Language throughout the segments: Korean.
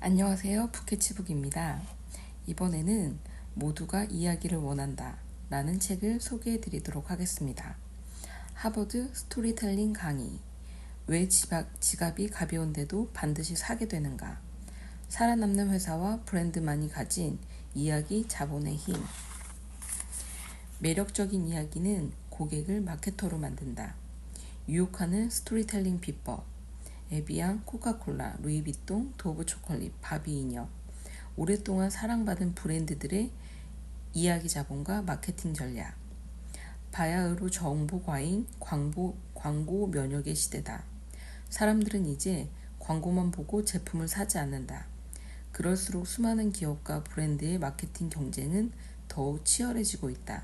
안녕하세요. 푸켓치북입니다. 이번에는 모두가 이야기를 원한다 라는 책을 소개해 드리도록 하겠습니다. 하버드 스토리텔링 강의. 왜 지갑이 가벼운데도 반드시 사게 되는가? 살아남는 회사와 브랜드만이 가진 이야기 자본의 힘. 매력적인 이야기는 고객을 마케터로 만든다. 유혹하는 스토리텔링 비법. 에비앙, 코카콜라, 루이비통, 도브 초콜릿, 바비 인형. 오랫동안 사랑받은 브랜드들의 이야기 자본과 마케팅 전략. 바야흐로 정보 과잉, 광고 면역의 시대다. 사람들은 이제 광고만 보고 제품을 사지 않는다. 그럴수록 수많은 기업과 브랜드의 마케팅 경쟁은 더욱 치열해지고 있다.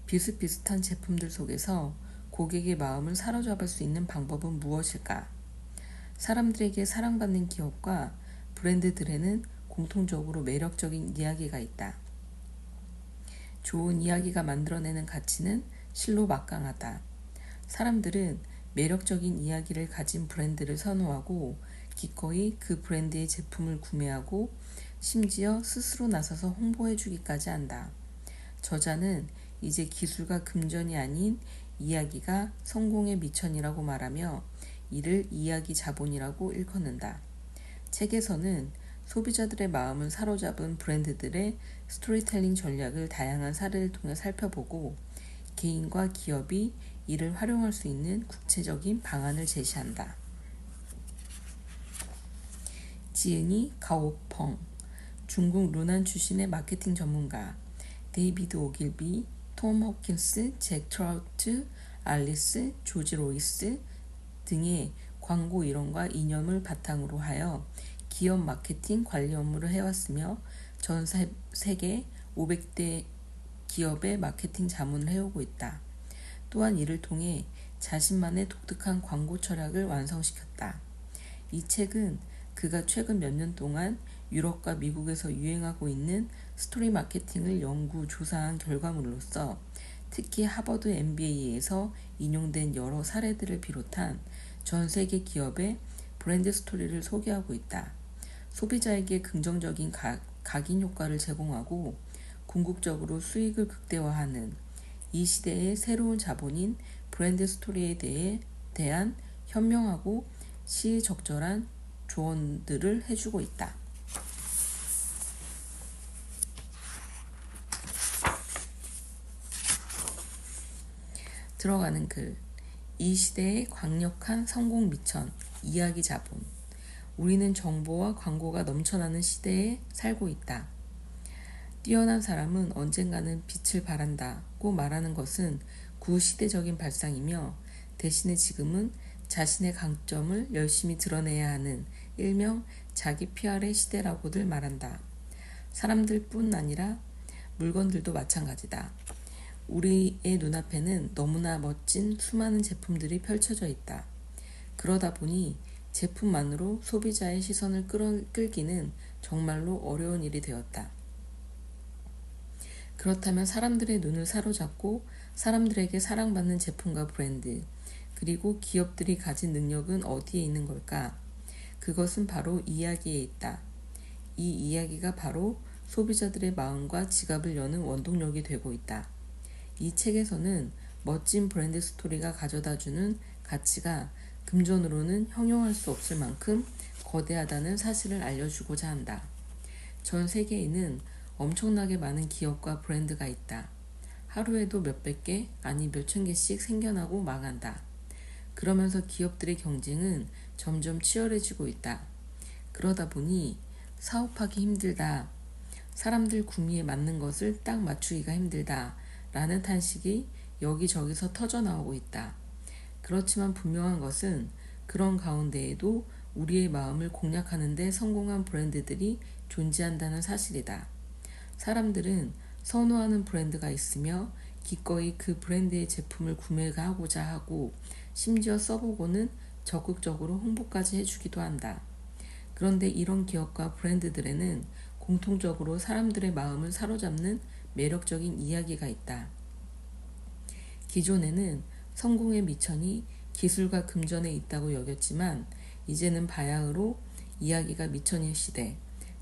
비슷비슷한 제품들 속에서 고객의 마음을 사로잡을 수 있는 방법은 무엇일까? 사람들에게 사랑받는 기업과 브랜드들에는 공통적으로 매력적인 이야기가 있다. 좋은 이야기가 만들어내는 가치는 실로 막강하다. 사람들은 매력적인 이야기를 가진 브랜드를 선호하고 기꺼이 그 브랜드의 제품을 구매하고 심지어 스스로 나서서 홍보해주기까지 한다. 저자는 이제 기술과 금전이 아닌 이야기가 성공의 미천이라고 말하며 이를 이야기 자본이라고 일컫는다. 책에서는 소비자들의 마음을 사로잡은 브랜드들의 스토리텔링 전략을 다양한 사례를 통해 살펴보고 개인과 기업이 이를 활용할 수 있는 구체적인 방안을 제시한다. 지은이 가오펑, 중국 루난 출신의 마케팅 전문가, 데이비드 오길비, 톰 호킨스, 잭 트라우트, 알리스, 조지 로이스 등의 광고 이론과 이념을 바탕으로 하여 기업 마케팅 관리 업무를 해왔으며 전 세계 500대 기업의 마케팅 자문을 해오고 있다. 또한 이를 통해 자신만의 독특한 광고 철학을 완성시켰다. 이 책은 그가 최근 몇 년 동안 유럽과 미국에서 유행하고 있는 스토리 마케팅을 연구 조사한 결과물로서 특히 하버드 MBA에서 인용된 여러 사례들을 비롯한 전 세계 기업의 브랜드 스토리를 소개하고 있다. 소비자에게 긍정적인 각인 효과를 제공하고 궁극적으로 수익을 극대화하는 이 시대의 새로운 자본인 브랜드 스토리에 대한 현명하고 시의적절한 조언들을 해주고 있다. 들어가는 글. 이 시대의 강력한 성공 미천, 이야기 자본. 우리는 정보와 광고가 넘쳐나는 시대에 살고 있다. 뛰어난 사람은 언젠가는 빛을 발한다고 말하는 것은 구시대적인 발상이며 대신에 지금은 자신의 강점을 열심히 드러내야 하는 일명 자기 PR의 시대라고들 말한다. 사람들뿐 아니라 물건들도 마찬가지다. 우리의 눈앞에는 너무나 멋진 수많은 제품들이 펼쳐져 있다. 그러다 보니 제품만으로 소비자의 시선을 끌기는 정말로 어려운 일이 되었다. 그렇다면 사람들의 눈을 사로잡고 사람들에게 사랑받는 제품과 브랜드, 그리고 기업들이 가진 능력은 어디에 있는 걸까? 그것은 바로 이야기에 있다. 이 이야기가 바로 소비자들의 마음과 지갑을 여는 원동력이 되고 있다. 이 책에서는 멋진 브랜드 스토리가 가져다주는 가치가 금전으로는 형용할 수 없을 만큼 거대하다는 사실을 알려주고자 한다. 전 세계에는 엄청나게 많은 기업과 브랜드가 있다. 하루에도 몇백 개, 아니 몇천 개씩 생겨나고 망한다. 그러면서 기업들의 경쟁은 점점 치열해지고 있다. 그러다 보니 사업하기 힘들다. 사람들 구미에 맞는 것을 딱 맞추기가 힘들다. 라는 탄식이 여기저기서 터져나오고 있다. 그렇지만 분명한 것은 그런 가운데에도 우리의 마음을 공략하는 데 성공한 브랜드들이 존재한다는 사실이다. 사람들은 선호하는 브랜드가 있으며 기꺼이 그 브랜드의 제품을 구매하고자 하고 심지어 써보고는 적극적으로 홍보까지 해주기도 한다. 그런데 이런 기업과 브랜드들에는 공통적으로 사람들의 마음을 사로잡는 매력적인 이야기가 있다. 기존에는 성공의 미천이 기술과 금전에 있다고 여겼지만 이제는 바야흐로 이야기가 미천일 시대,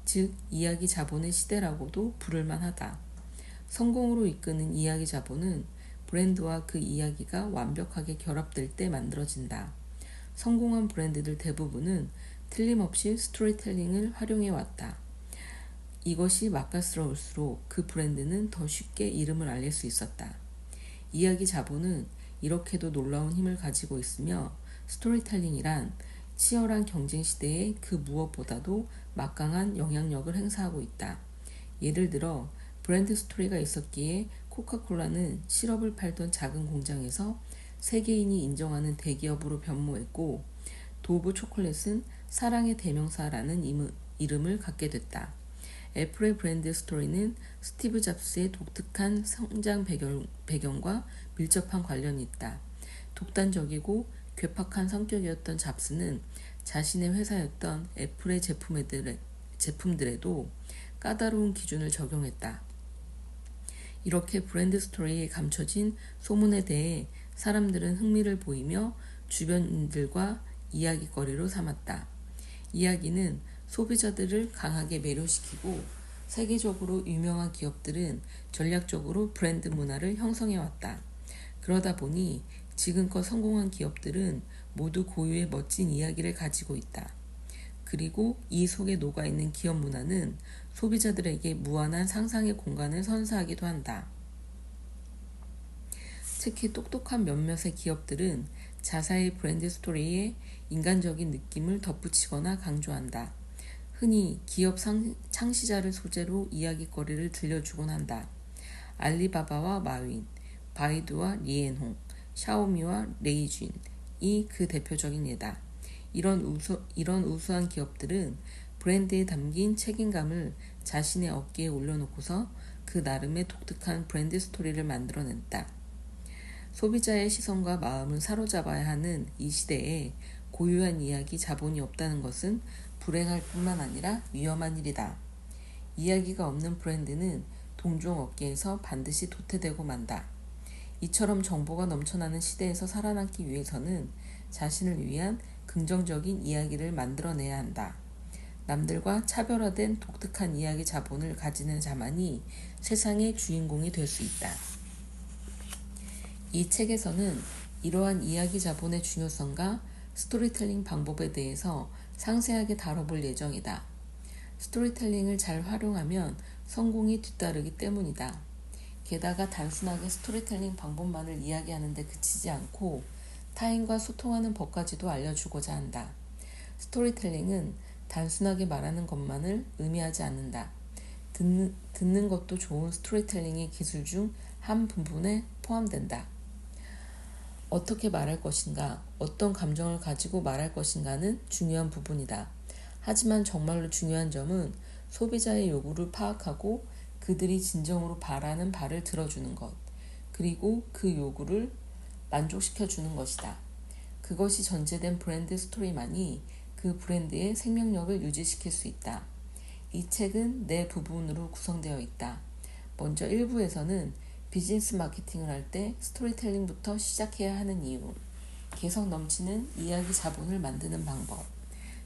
즉 이야기 자본의 시대라고도 부를만 하다. 성공으로 이끄는 이야기 자본은 브랜드와 그 이야기가 완벽하게 결합될 때 만들어진다. 성공한 브랜드들 대부분은 틀림없이 스토리텔링을 활용해 왔다. 이것이 맛깔스러울수록 그 브랜드는 더 쉽게 이름을 알릴 수 있었다. 이야기 자본은 이렇게도 놀라운 힘을 가지고 있으며 스토리텔링이란 치열한 경쟁 시대에 그 무엇보다도 막강한 영향력을 행사하고 있다. 예를 들어 브랜드 스토리가 있었기에 코카콜라는 시럽을 팔던 작은 공장에서 세계인이 인정하는 대기업으로 변모했고, 도브 초콜릿은 사랑의 대명사라는 이름을 갖게 됐다. 애플의 브랜드 스토리는 스티브 잡스의 독특한 성장 배경과 밀접한 관련이 있다. 독단적이고 괴팍한 성격이었던 잡스는 자신의 회사였던 애플의 제품들에도 까다로운 기준을 적용했다. 이렇게 브랜드 스토리에 감춰진 소문에 대해 사람들은 흥미를 보이며 주변인들과 이야기거리로 삼았다. 이야기는 소비자들을 강하게 매료시키고 세계적으로 유명한 기업들은 전략적으로 브랜드 문화를 형성해왔다. 그러다 보니 지금껏 성공한 기업들은 모두 고유의 멋진 이야기를 가지고 있다. 그리고 이 속에 녹아있는 기업 문화는 소비자들에게 무한한 상상의 공간을 선사하기도 한다. 특히 똑똑한 몇몇의 기업들은 자사의 브랜드 스토리에 인간적인 느낌을 덧붙이거나 강조한다. 흔히 기업 창시자를 소재로 이야기거리를 들려주곤 한다. 알리바바와 마윈, 바이두와 리엔홍, 샤오미와 레이쥔이 그 대표적인 예다. 이런 우수한 기업들은 브랜드에 담긴 책임감을 자신의 어깨에 올려놓고서 그 나름의 독특한 브랜드 스토리를 만들어냈다. 소비자의 시선과 마음을 사로잡아야 하는 이 시대에 고유한 이야기 자본이 없다는 것은 불행할 뿐만 아니라 위험한 일이다. 이야기가 없는 브랜드는 동종 업계에서 반드시 도태되고 만다. 이처럼 정보가 넘쳐나는 시대에서 살아남기 위해서는 자신을 위한 긍정적인 이야기를 만들어내야 한다. 남들과 차별화된 독특한 이야기 자본을 가지는 자만이 세상의 주인공이 될 수 있다. 이 책에서는 이러한 이야기 자본의 중요성과 스토리텔링 방법에 대해서 상세하게 다뤄볼 예정이다. 스토리텔링을 잘 활용하면 성공이 뒤따르기 때문이다. 게다가 단순하게 스토리텔링 방법만을 이야기하는 데 그치지 않고 타인과 소통하는 법까지도 알려주고자 한다. 스토리텔링은 단순하게 말하는 것만을 의미하지 않는다. 듣는 것도 좋은 스토리텔링의 기술 중 한 부분에 포함된다. 어떻게 말할 것인가, 어떤 감정을 가지고 말할 것인가는 중요한 부분이다. 하지만 정말로 중요한 점은 소비자의 요구를 파악하고 그들이 진정으로 바라는 바를 들어주는 것, 그리고 그 요구를 만족시켜주는 것이다. 그것이 전제된 브랜드 스토리만이 그 브랜드의 생명력을 유지시킬 수 있다. 이 책은 네 부분으로 구성되어 있다. 먼저 1부에서는 비즈니스 마케팅을 할 때 스토리텔링부터 시작해야 하는 이유, 개성 넘치는 이야기 자본을 만드는 방법,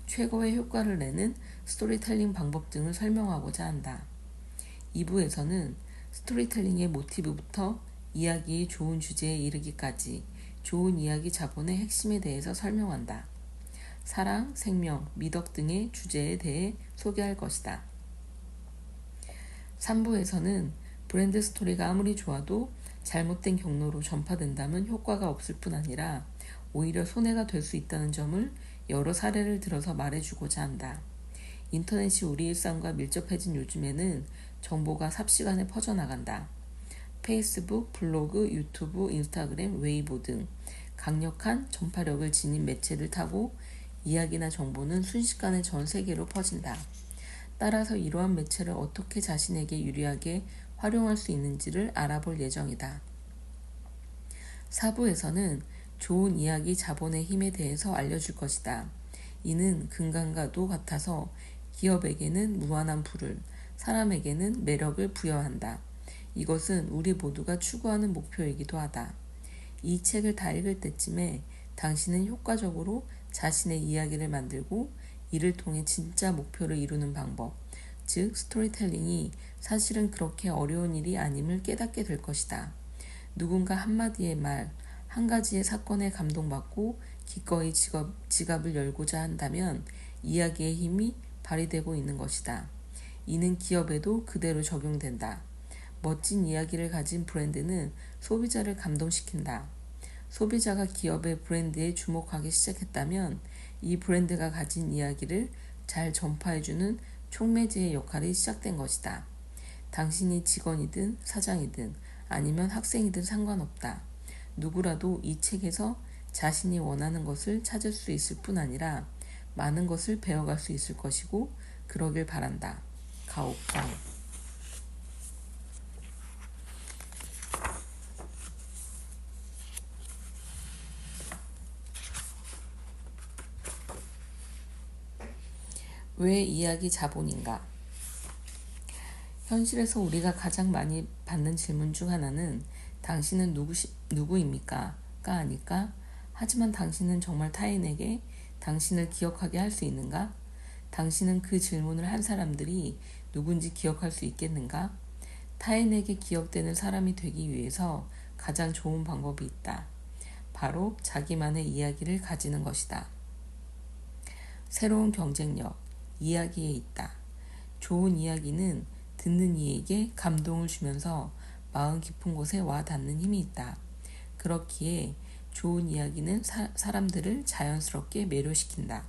최고의 효과를 내는 스토리텔링 방법 등을 설명하고자 한다. 2부에서는 스토리텔링의 모티브부터 이야기의 좋은 주제에 이르기까지 좋은 이야기 자본의 핵심에 대해서 설명한다. 사랑, 생명, 미덕 등의 주제에 대해 소개할 것이다. 3부에서는 브랜드 스토리가 아무리 좋아도 잘못된 경로로 전파된다면 효과가 없을 뿐 아니라 오히려 손해가 될 수 있다는 점을 여러 사례를 들어서 말해주고자 한다. 인터넷이 우리 일상과 밀접해진 요즘에는 정보가 삽시간에 퍼져나간다. 페이스북, 블로그, 유튜브, 인스타그램, 웨이보 등 강력한 전파력을 지닌 매체를 타고 이야기나 정보는 순식간에 전 세계로 퍼진다. 따라서 이러한 매체를 어떻게 자신에게 유리하게 활용할 수 있는지를 알아볼 예정이다. 4부에서는 좋은 이야기 자본의 힘에 대해서 알려줄 것이다. 이는 근간과도 같아서 기업에게는 무한한 부를, 사람에게는 매력을 부여한다. 이것은 우리 모두가 추구하는 목표이기도 하다. 이 책을 다 읽을 때쯤에 당신은 효과적으로 자신의 이야기를 만들고 이를 통해 진짜 목표를 이루는 방법, 즉 스토리텔링이 사실은 그렇게 어려운 일이 아님을 깨닫게 될 것이다. 누군가 한마디의 말, 한 가지의 사건에 감동받고 기꺼이 지갑을 열고자 한다면 이야기의 힘이 발휘되고 있는 것이다. 이는 기업에도 그대로 적용된다. 멋진 이야기를 가진 브랜드는 소비자를 감동시킨다. 소비자가 기업의 브랜드에 주목하기 시작했다면 이 브랜드가 가진 이야기를 잘 전파해주는 촉매제의 역할이 시작된 것이다. 당신이 직원이든 사장이든 아니면 학생이든 상관없다. 누구라도 이 책에서 자신이 원하는 것을 찾을 수 있을 뿐 아니라 많은 것을 배워갈 수 있을 것이고 그러길 바란다. 가오펑. 왜 이야기 자본인가? 현실에서 우리가 가장 많이 받는 질문 중 하나는 당신은 누구입니까? 가 아닐까? 하지만 당신은 정말 타인에게 당신을 기억하게 할 수 있는가? 당신은 그 질문을 한 사람들이 누군지 기억할 수 있겠는가? 타인에게 기억되는 사람이 되기 위해서 가장 좋은 방법이 있다. 바로 자기만의 이야기를 가지는 것이다. 새로운 경쟁력, 이야기에 있다. 좋은 이야기는 듣는 이에게 감동을 주면서 마음 깊은 곳에 와 닿는 힘이 있다. 그렇기에 좋은 이야기는 사람들을 자연스럽게 매료시킨다.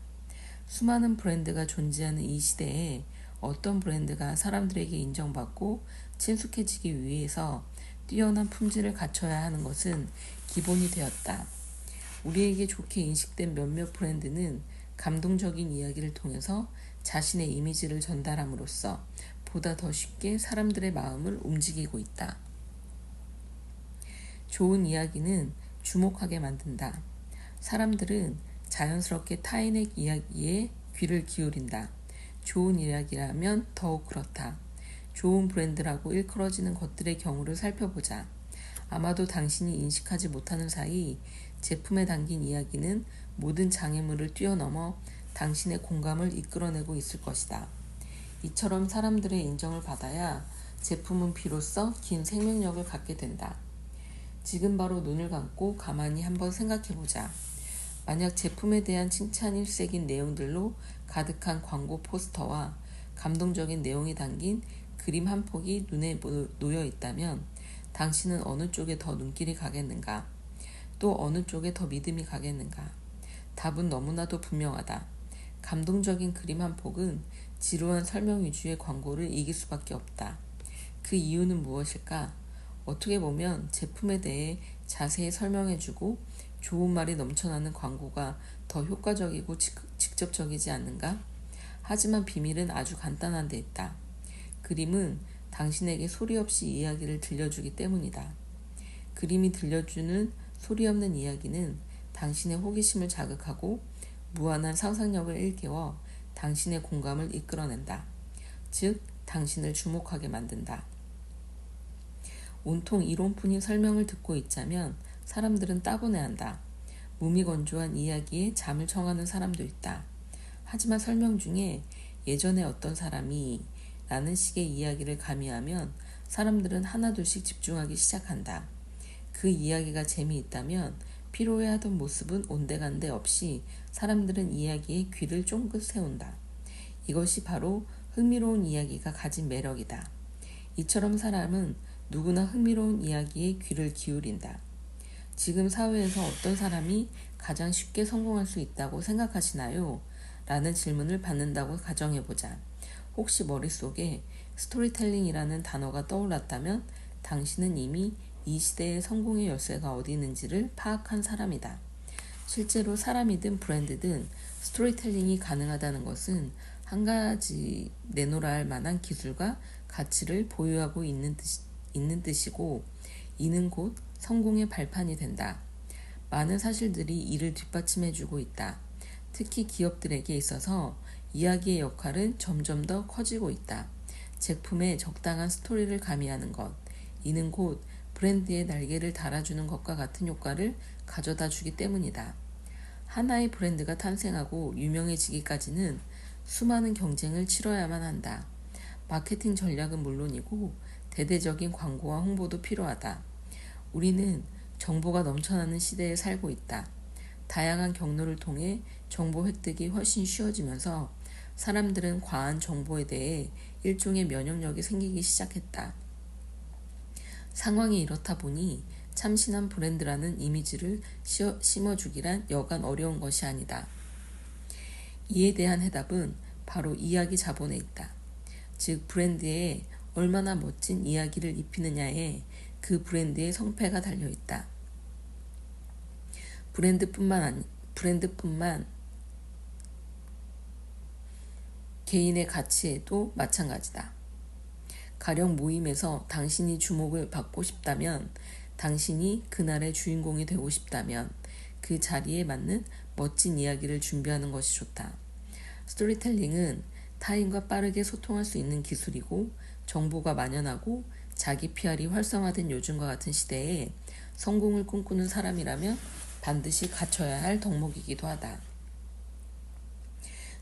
수많은 브랜드가 존재하는 이 시대에 어떤 브랜드가 사람들에게 인정받고 친숙해지기 위해서 뛰어난 품질을 갖춰야 하는 것은 기본이 되었다. 우리에게 좋게 인식된 몇몇 브랜드는 감동적인 이야기를 통해서 자신의 이미지를 전달함으로써 보다 더 쉽게 사람들의 마음을 움직이고 있다. 좋은 이야기는 주목하게 만든다. 사람들은 자연스럽게 타인의 이야기에 귀를 기울인다. 좋은 이야기라면 더욱 그렇다. 좋은 브랜드라고 일컬어지는 것들의 경우를 살펴보자. 아마도 당신이 인식하지 못하는 사이 제품에 담긴 이야기는 모든 장애물을 뛰어넘어 당신의 공감을 이끌어내고 있을 것이다. 이처럼 사람들의 인정을 받아야 제품은 비로소 긴 생명력을 갖게 된다. 지금 바로 눈을 감고 가만히 한번 생각해보자. 만약 제품에 대한 칭찬 일색인 내용들로 가득한 광고 포스터와 감동적인 내용이 담긴 그림 한 폭이 눈에 놓여 있다면 당신은 어느 쪽에 더 눈길이 가겠는가? 또 어느 쪽에 더 믿음이 가겠는가? 답은 너무나도 분명하다. 감동적인 그림 한 폭은 지루한 설명 위주의 광고를 이길 수밖에 없다. 그 이유는 무엇일까? 어떻게 보면 제품에 대해 자세히 설명해주고 좋은 말이 넘쳐나는 광고가 더 효과적이고 직접적이지 않는가? 하지만 비밀은 아주 간단한 데 있다. 그림은 당신에게 소리 없이 이야기를 들려주기 때문이다. 그림이 들려주는 소리 없는 이야기는 당신의 호기심을 자극하고 무한한 상상력을 일깨워 당신의 공감을 이끌어낸다. 즉, 당신을 주목하게 만든다. 온통 이론뿐인 설명을 듣고 있자면 사람들은 따분해한다. 무미건조한 이야기에 잠을 청하는 사람도 있다. 하지만 설명 중에 예전에 어떤 사람이 라는 식의 이야기를 가미하면 사람들은 하나둘씩 집중하기 시작한다. 그 이야기가 재미있다면 피로해하던 모습은 온데간데 없이 사람들은 이야기에 귀를 쫑긋 세운다. 이것이 바로 흥미로운 이야기가 가진 매력이다. 이처럼 사람은 누구나 흥미로운 이야기에 귀를 기울인다. 지금 사회에서 어떤 사람이 가장 쉽게 성공할 수 있다고 생각하시나요? 라는 질문을 받는다고 가정해보자. 혹시 머릿속에 스토리텔링이라는 단어가 떠올랐다면 당신은 이미 이 시대의 성공의 열쇠가 어디 있는지를 파악한 사람이다. 실제로 사람이든 브랜드든 스토리텔링이 가능하다는 것은 한 가지 내놓으라 할 만한 기술과 가치를 보유하고 있는 뜻이고 이는 곧 성공의 발판이 된다. 많은 사실들이 이를 뒷받침해주고 있다. 특히 기업들에게 있어서 이야기의 역할은 점점 더 커지고 있다. 제품에 적당한 스토리를 가미하는 것, 이는 곧 브랜드의 날개를 달아주는 것과 같은 효과를 가져다 주기 때문이다. 하나의 브랜드가 탄생하고 유명해지기까지는 수많은 경쟁을 치러야만 한다. 마케팅 전략은 물론이고 대대적인 광고와 홍보도 필요하다. 우리는 정보가 넘쳐나는 시대에 살고 있다. 다양한 경로를 통해 정보 획득이 훨씬 쉬워지면서 사람들은 과한 정보에 대해 일종의 면역력이 생기기 시작했다. 상황이 이렇다 보니 참신한 브랜드라는 이미지를 심어주기란 여간 어려운 것이 아니다. 이에 대한 해답은 바로 이야기 자본에 있다. 즉 브랜드에 얼마나 멋진 이야기를 입히느냐에 그 브랜드의 성패가 달려있다. 브랜드뿐만 개인의 가치에도 마찬가지다. 가령 모임에서 당신이 주목을 받고 싶다면, 당신이 그날의 주인공이 되고 싶다면 그 자리에 맞는 멋진 이야기를 준비하는 것이 좋다. 스토리텔링은 타인과 빠르게 소통할 수 있는 기술이고 정보가 만연하고 자기 PR이 활성화된 요즘과 같은 시대에 성공을 꿈꾸는 사람이라면 반드시 갖춰야 할 덕목이기도 하다.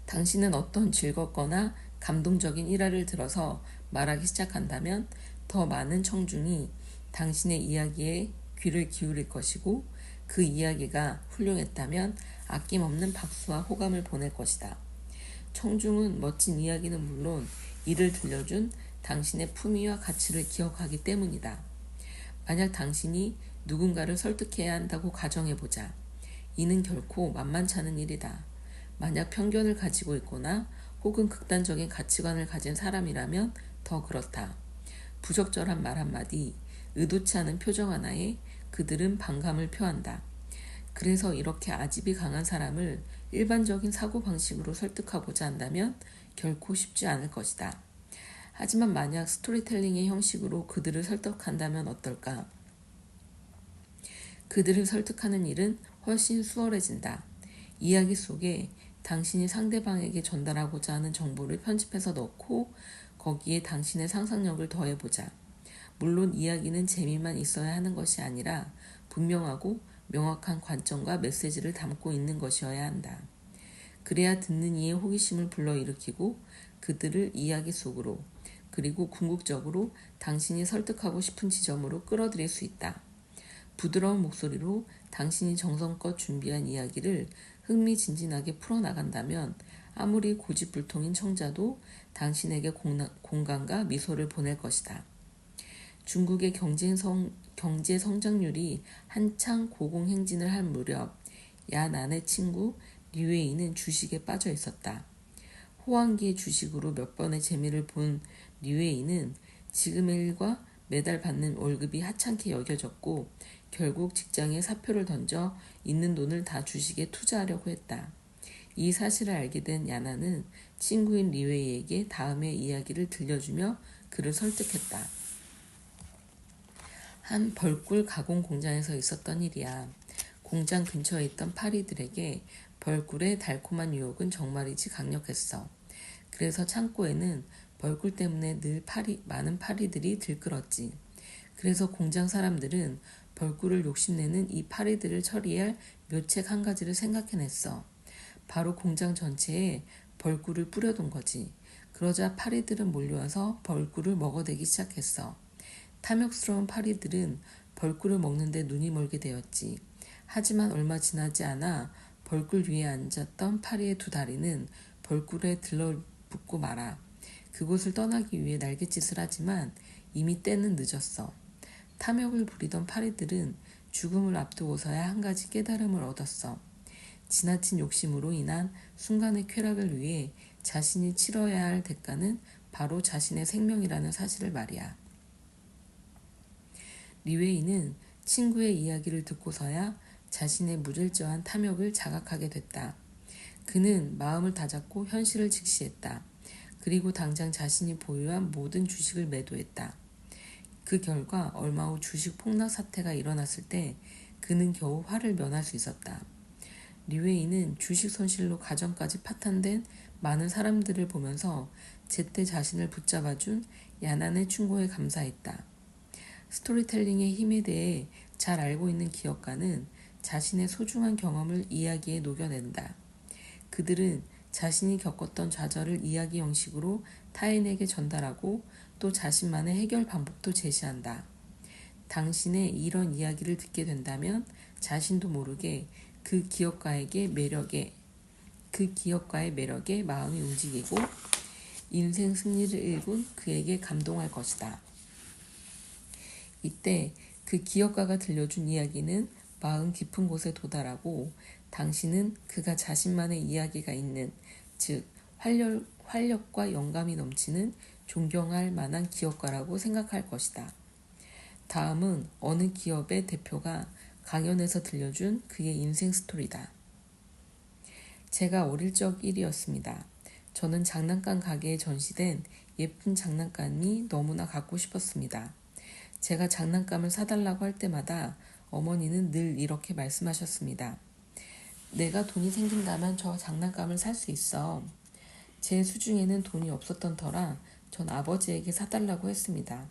당신은 어떤 즐겁거나 감동적인 일화를 들어서 말하기 시작한다면 더 많은 청중이 당신의 이야기에 귀를 기울일 것이고 그 이야기가 훌륭했다면 아낌없는 박수와 호감을 보낼 것이다. 청중은 멋진 이야기는 물론 이를 들려준 당신의 품위와 가치를 기억하기 때문이다. 만약 당신이 누군가를 설득해야 한다고 가정해보자. 이는 결코 만만치 않은 일이다. 만약 편견을 가지고 있거나 혹은 극단적인 가치관을 가진 사람이라면 더 그렇다. 부적절한 말 한마디, 의도치 않은 표정 하나에 그들은 반감을 표한다. 그래서 이렇게 아집이 강한 사람을 일반적인 사고방식으로 설득하고자 한다면 결코 쉽지 않을 것이다. 하지만 만약 스토리텔링의 형식으로 그들을 설득한다면 어떨까? 그들을 설득하는 일은 훨씬 수월해진다. 이야기 속에 당신이 상대방에게 전달하고자 하는 정보를 편집해서 넣고 거기에 당신의 상상력을 더해보자. 물론 이야기는 재미만 있어야 하는 것이 아니라 분명하고 명확한 관점과 메시지를 담고 있는 것이어야 한다. 그래야 듣는 이의 호기심을 불러일으키고 그들을 이야기 속으로 그리고 궁극적으로 당신이 설득하고 싶은 지점으로 끌어들일 수 있다. 부드러운 목소리로 당신이 정성껏 준비한 이야기를 흥미진진하게 풀어나간다면 아무리 고집불통인 청자도 당신에게 공감과 미소를 보낼 것이다. 중국의 경제 성장률이 한창 고공행진을 할 무렵 야난의 친구 류웨이는 주식에 빠져 있었다. 호황기의 주식으로 몇 번의 재미를 본 류웨이는 지금의 일과 매달 받는 월급이 하찮게 여겨졌고 결국 직장에 사표를 던져 있는 돈을 다 주식에 투자하려고 했다. 이 사실을 알게 된 야나는 친구인 리웨이에게 다음의 이야기를 들려주며 그를 설득했다. 한 벌꿀 가공 공장에서 있었던 일이야. 공장 근처에 있던 파리들에게 벌꿀의 달콤한 유혹은 정말이지 강력했어. 그래서 창고에는 벌꿀 때문에 늘 많은 파리들이 들끓었지. 그래서 공장 사람들은 벌꿀을 욕심내는 이 파리들을 처리할 묘책 한 가지를 생각해냈어. 바로 공장 전체에 벌꿀을 뿌려둔 거지. 그러자 파리들은 몰려와서 벌꿀을 먹어대기 시작했어. 탐욕스러운 파리들은 벌꿀을 먹는데 눈이 멀게 되었지. 하지만 얼마 지나지 않아 벌꿀 위에 앉았던 파리의 두 다리는 벌꿀에 들러붙고 말아. 그곳을 떠나기 위해 날갯짓을 하지만 이미 때는 늦었어. 탐욕을 부리던 파리들은 죽음을 앞두고서야 한 가지 깨달음을 얻었어. 지나친 욕심으로 인한 순간의 쾌락을 위해 자신이 치러야 할 대가는 바로 자신의 생명이라는 사실을 말이야. 리웨이는 친구의 이야기를 듣고서야 자신의 무질서한 탐욕을 자각하게 됐다. 그는 마음을 다잡고 현실을 직시했다. 그리고 당장 자신이 보유한 모든 주식을 매도했다. 그 결과 얼마 후 주식 폭락 사태가 일어났을 때 그는 겨우 화를 면할 수 있었다. 리웨이는 주식 손실로 가정까지 파탄된 많은 사람들을 보면서 제때 자신을 붙잡아준 야난의 충고에 감사했다. 스토리텔링의 힘에 대해 잘 알고 있는 기업가는 자신의 소중한 경험을 이야기에 녹여낸다. 그들은 자신이 겪었던 좌절을 이야기 형식으로 타인에게 전달하고 또 자신만의 해결 방법도 제시한다. 당신의 이런 이야기를 듣게 된다면 자신도 모르게 그 기업가의 매력에 마음이 움직이고 인생 승리를 일군 그에게 감동할 것이다. 이때 그 기업가가 들려준 이야기는 마음 깊은 곳에 도달하고 당신은 그가 자신만의 이야기가 있는, 즉 활력과 영감이 넘치는 존경할 만한 기업가라고 생각할 것이다. 다음은 어느 기업의 대표가 강연에서 들려준 그의 인생 스토리다. 제가 어릴 적 일이었습니다. 저는 장난감 가게에 전시된 예쁜 장난감이 너무나 갖고 싶었습니다. 제가 장난감을 사달라고 할 때마다 어머니는 늘 이렇게 말씀하셨습니다. 내가 돈이 생긴다면 저 장난감을 살 수 있어. 제 수중에는 돈이 없었던 터라 전 아버지에게 사달라고 했습니다.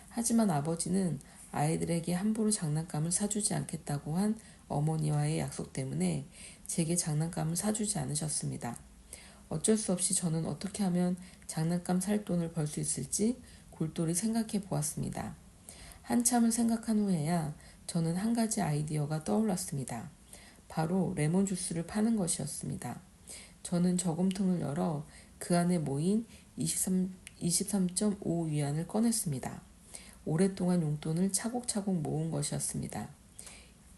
하지만 아버지는 아이들에게 함부로 장난감을 사주지 않겠다고 한 어머니와의 약속 때문에 제게 장난감을 사주지 않으셨습니다. 어쩔 수 없이 저는 어떻게 하면 장난감 살 돈을 벌 수 있을지 골똘히 생각해 보았습니다. 한참을 생각한 후에야 저는 한 가지 아이디어가 떠올랐습니다. 바로 레몬 주스를 파는 것이었습니다. 저는 저금통을 열어 그 안에 모인 23.5위안을 꺼냈습니다. 오랫동안 용돈을 차곡차곡 모은 것이었습니다.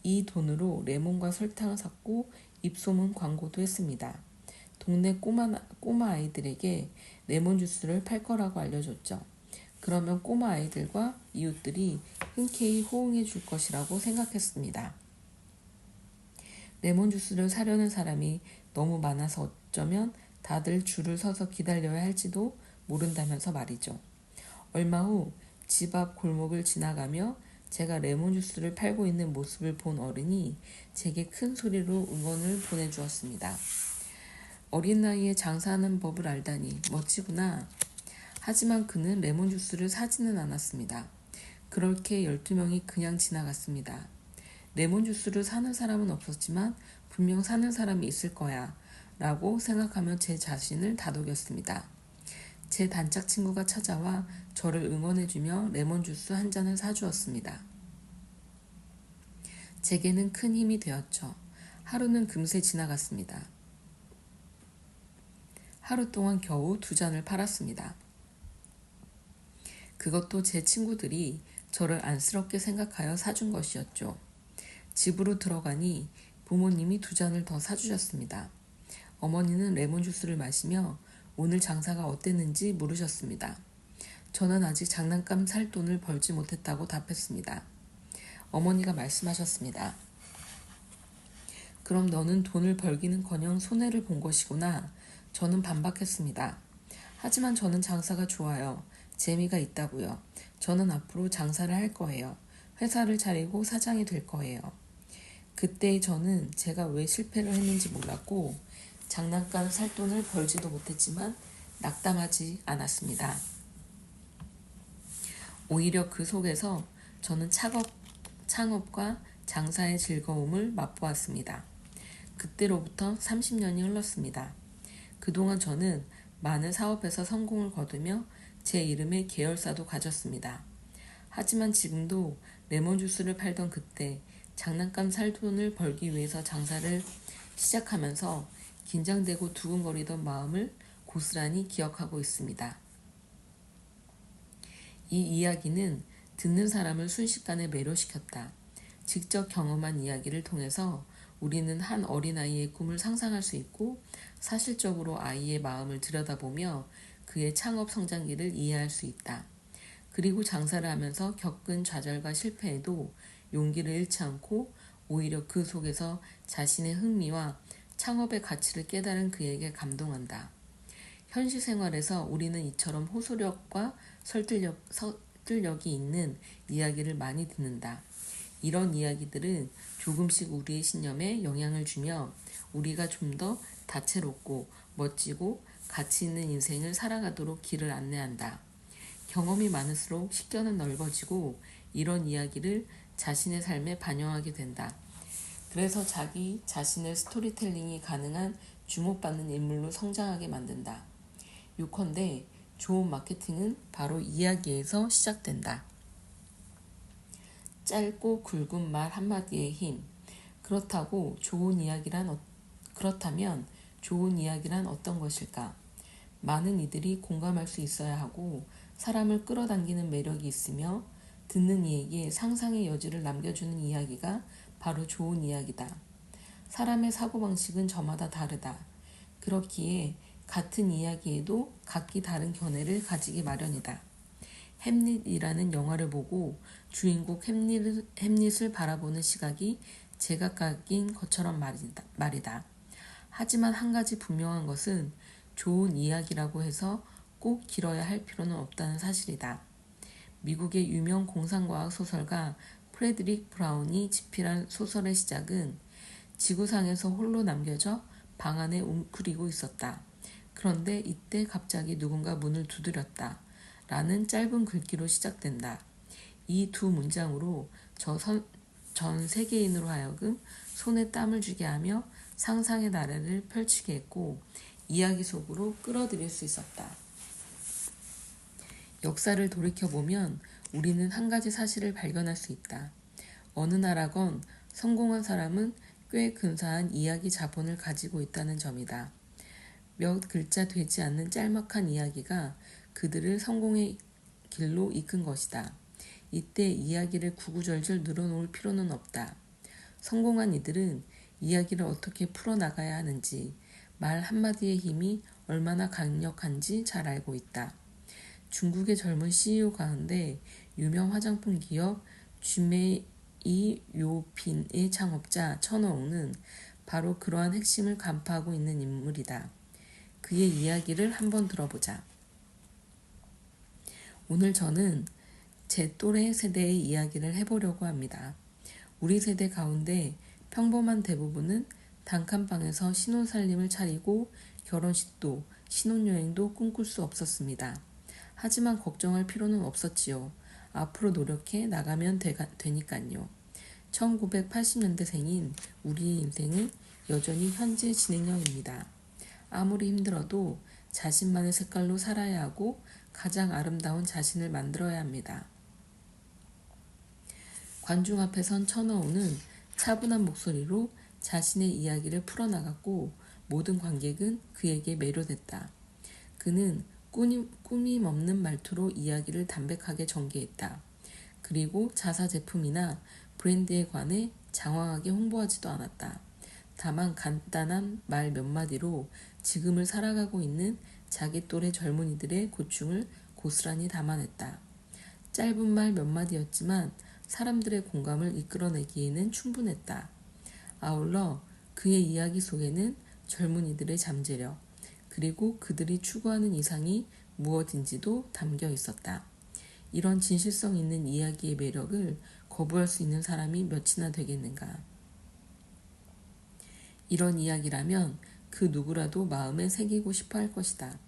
이 돈으로 레몬과 설탕을 샀고 입소문 광고도 했습니다. 동네 꼬마 아이들에게 레몬 주스를 팔 거라고 알려줬죠. 그러면 꼬마 아이들과 이웃들이 흔쾌히 호응해 줄 것이라고 생각했습니다. 레몬 주스를 사려는 사람이 너무 많아서 어쩌면 다들 줄을 서서 기다려야 할지도 모른다면서 말이죠. 얼마 후 집 앞 골목을 지나가며 제가 레몬 주스를 팔고 있는 모습을 본 어른이 제게 큰 소리로 응원을 보내주었습니다. 어린 나이에 장사하는 법을 알다니 멋지구나. 하지만 그는 레몬 주스를 사지는 않았습니다. 그렇게 12명이 그냥 지나갔습니다. 레몬 주스를 사는 사람은 없었지만 분명 사는 사람이 있을 거야 라고 생각하며 제 자신을 다독였습니다. 제 단짝 친구가 찾아와 저를 응원해주며 레몬 주스 한 잔을 사주었습니다. 제게는 큰 힘이 되었죠. 하루는 금세 지나갔습니다. 하루 동안 겨우 2잔을 팔았습니다. 그것도 제 친구들이 저를 안쓰럽게 생각하여 사준 것이었죠. 집으로 들어가니 부모님이 2잔을 더 사주셨습니다. 어머니는 레몬 주스를 마시며 오늘 장사가 어땠는지 물으셨습니다. 저는 아직 장난감 살 돈을 벌지 못했다고 답했습니다. 어머니가 말씀하셨습니다. 그럼 너는 돈을 벌기는커녕 손해를 본 것이구나. 저는 반박했습니다. 하지만 저는 장사가 좋아요. 재미가 있다고요. 저는 앞으로 장사를 할 거예요. 회사를 차리고 사장이 될 거예요. 그때 저는 제가 왜 실패를 했는지 몰랐고 장난감 살 돈을 벌지도 못했지만 낙담하지 않았습니다. 오히려 그 속에서 저는 창업과 장사의 즐거움을 맛보았습니다. 그때로부터 30년이 흘렀습니다. 그동안 저는 많은 사업에서 성공을 거두며 제 이름의 계열사도 가졌습니다. 하지만 지금도 레몬 주스를 팔던 그때 장난감 살 돈을 벌기 위해서 장사를 시작하면서 긴장되고 두근거리던 마음을 고스란히 기억하고 있습니다. 이 이야기는 듣는 사람을 순식간에 매료시켰다. 직접 경험한 이야기를 통해서 우리는 한 어린아이의 꿈을 상상할 수 있고 사실적으로 아이의 마음을 들여다보며 그의 창업 성장기를 이해할 수 있다. 그리고 장사를 하면서 겪은 좌절과 실패에도 용기를 잃지 않고 오히려 그 속에서 자신의 흥미와 창업의 가치를 깨달은 그에게 감동한다. 현실 생활에서 우리는 이처럼 호소력과 설득력이 있는 이야기를 많이 듣는다. 이런 이야기들은 조금씩 우리의 신념에 영향을 주며 우리가 좀 더 다채롭고 멋지고 가치 있는 인생을 살아가도록 길을 안내한다. 경험이 많을수록 식견은 넓어지고 이런 이야기를 자신의 삶에 반영하게 된다. 그래서 자기 자신의 스토리텔링이 가능한 주목받는 인물로 성장하게 만든다. 요컨대 좋은 마케팅은 바로 이야기에서 시작된다. 짧고 굵은 말 한마디의 힘. 그렇다면 좋은 이야기란 어떤 것일까? 많은 이들이 공감할 수 있어야 하고 사람을 끌어당기는 매력이 있으며 듣는 이에게 상상의 여지를 남겨주는 이야기가 바로 좋은 이야기다. 사람의 사고방식은 저마다 다르다. 그렇기에 같은 이야기에도 각기 다른 견해를 가지기 마련이다. 햄릿이라는 영화를 보고 주인공 햄릿을 바라보는 시각이 제각각인 것처럼 말이다. 하지만 한 가지 분명한 것은 좋은 이야기라고 해서 꼭 길어야 할 필요는 없다는 사실이다. 미국의 유명 공상과학 소설가 프레드릭 브라운이 집필한 소설의 시작은 지구상에서 홀로 남겨져 방 안에 웅크리고 있었다. 그런데 이때 갑자기 누군가 문을 두드렸다. 라는 짧은 글귀로 시작된다. 이 두 문장으로 전 세계인으로 하여금 손에 땀을 쥐게 하며 상상의 나래를 펼치게 했고 이야기 속으로 끌어들일 수 있었다. 역사를 돌이켜보면 우리는 한 가지 사실을 발견할 수 있다. 어느 나라건 성공한 사람은 꽤 근사한 이야기 자본을 가지고 있다는 점이다. 몇 글자 되지 않는 짤막한 이야기가 그들을 성공의 길로 이끈 것이다. 이때 이야기를 구구절절 늘어놓을 필요는 없다. 성공한 이들은 이야기를 어떻게 풀어나가야 하는지, 말 한마디의 힘이 얼마나 강력한지 잘 알고 있다. 중국의 젊은 CEO 가운데 유명 화장품 기업 쥐메이 요핀의 창업자 천어웅은 바로 그러한 핵심을 간파하고 있는 인물이다. 그의 이야기를 한번 들어보자. 오늘 저는 제 또래 세대의 이야기를 해보려고 합니다. 우리 세대 가운데 평범한 대부분은 단칸방에서 신혼살림을 차리고 결혼식도 신혼여행도 꿈꿀 수 없었습니다. 하지만 걱정할 필요는 없었지요. 앞으로 노력해 나가면 되니까요. 1980년대생인 우리의 인생은 여전히 현재 진행형입니다. 아무리 힘들어도 자신만의 색깔로 살아야 하고 가장 아름다운 자신을 만들어야 합니다. 관중 앞에 선 천어우는 차분한 목소리로 자신의 이야기를 풀어나갔고 모든 관객은 그에게 매료됐다. 그는 꾸밈 없는 말투로 이야기를 담백하게 전개했다. 그리고 자사 제품이나 브랜드에 관해 장황하게 홍보하지도 않았다. 다만 간단한 말 몇 마디로 지금을 살아가고 있는 자기 또래 젊은이들의 고충을 고스란히 담아냈다. 짧은 말 몇 마디였지만 사람들의 공감을 이끌어내기에는 충분했다. 아울러 그의 이야기 속에는 젊은이들의 잠재력, 그리고 그들이 추구하는 이상이 무엇인지도 담겨 있었다. 이런 진실성 있는 이야기의 매력을 거부할 수 있는 사람이 몇이나 되겠는가. 이런 이야기라면 그 누구라도 마음에 새기고 싶어 할 것이다.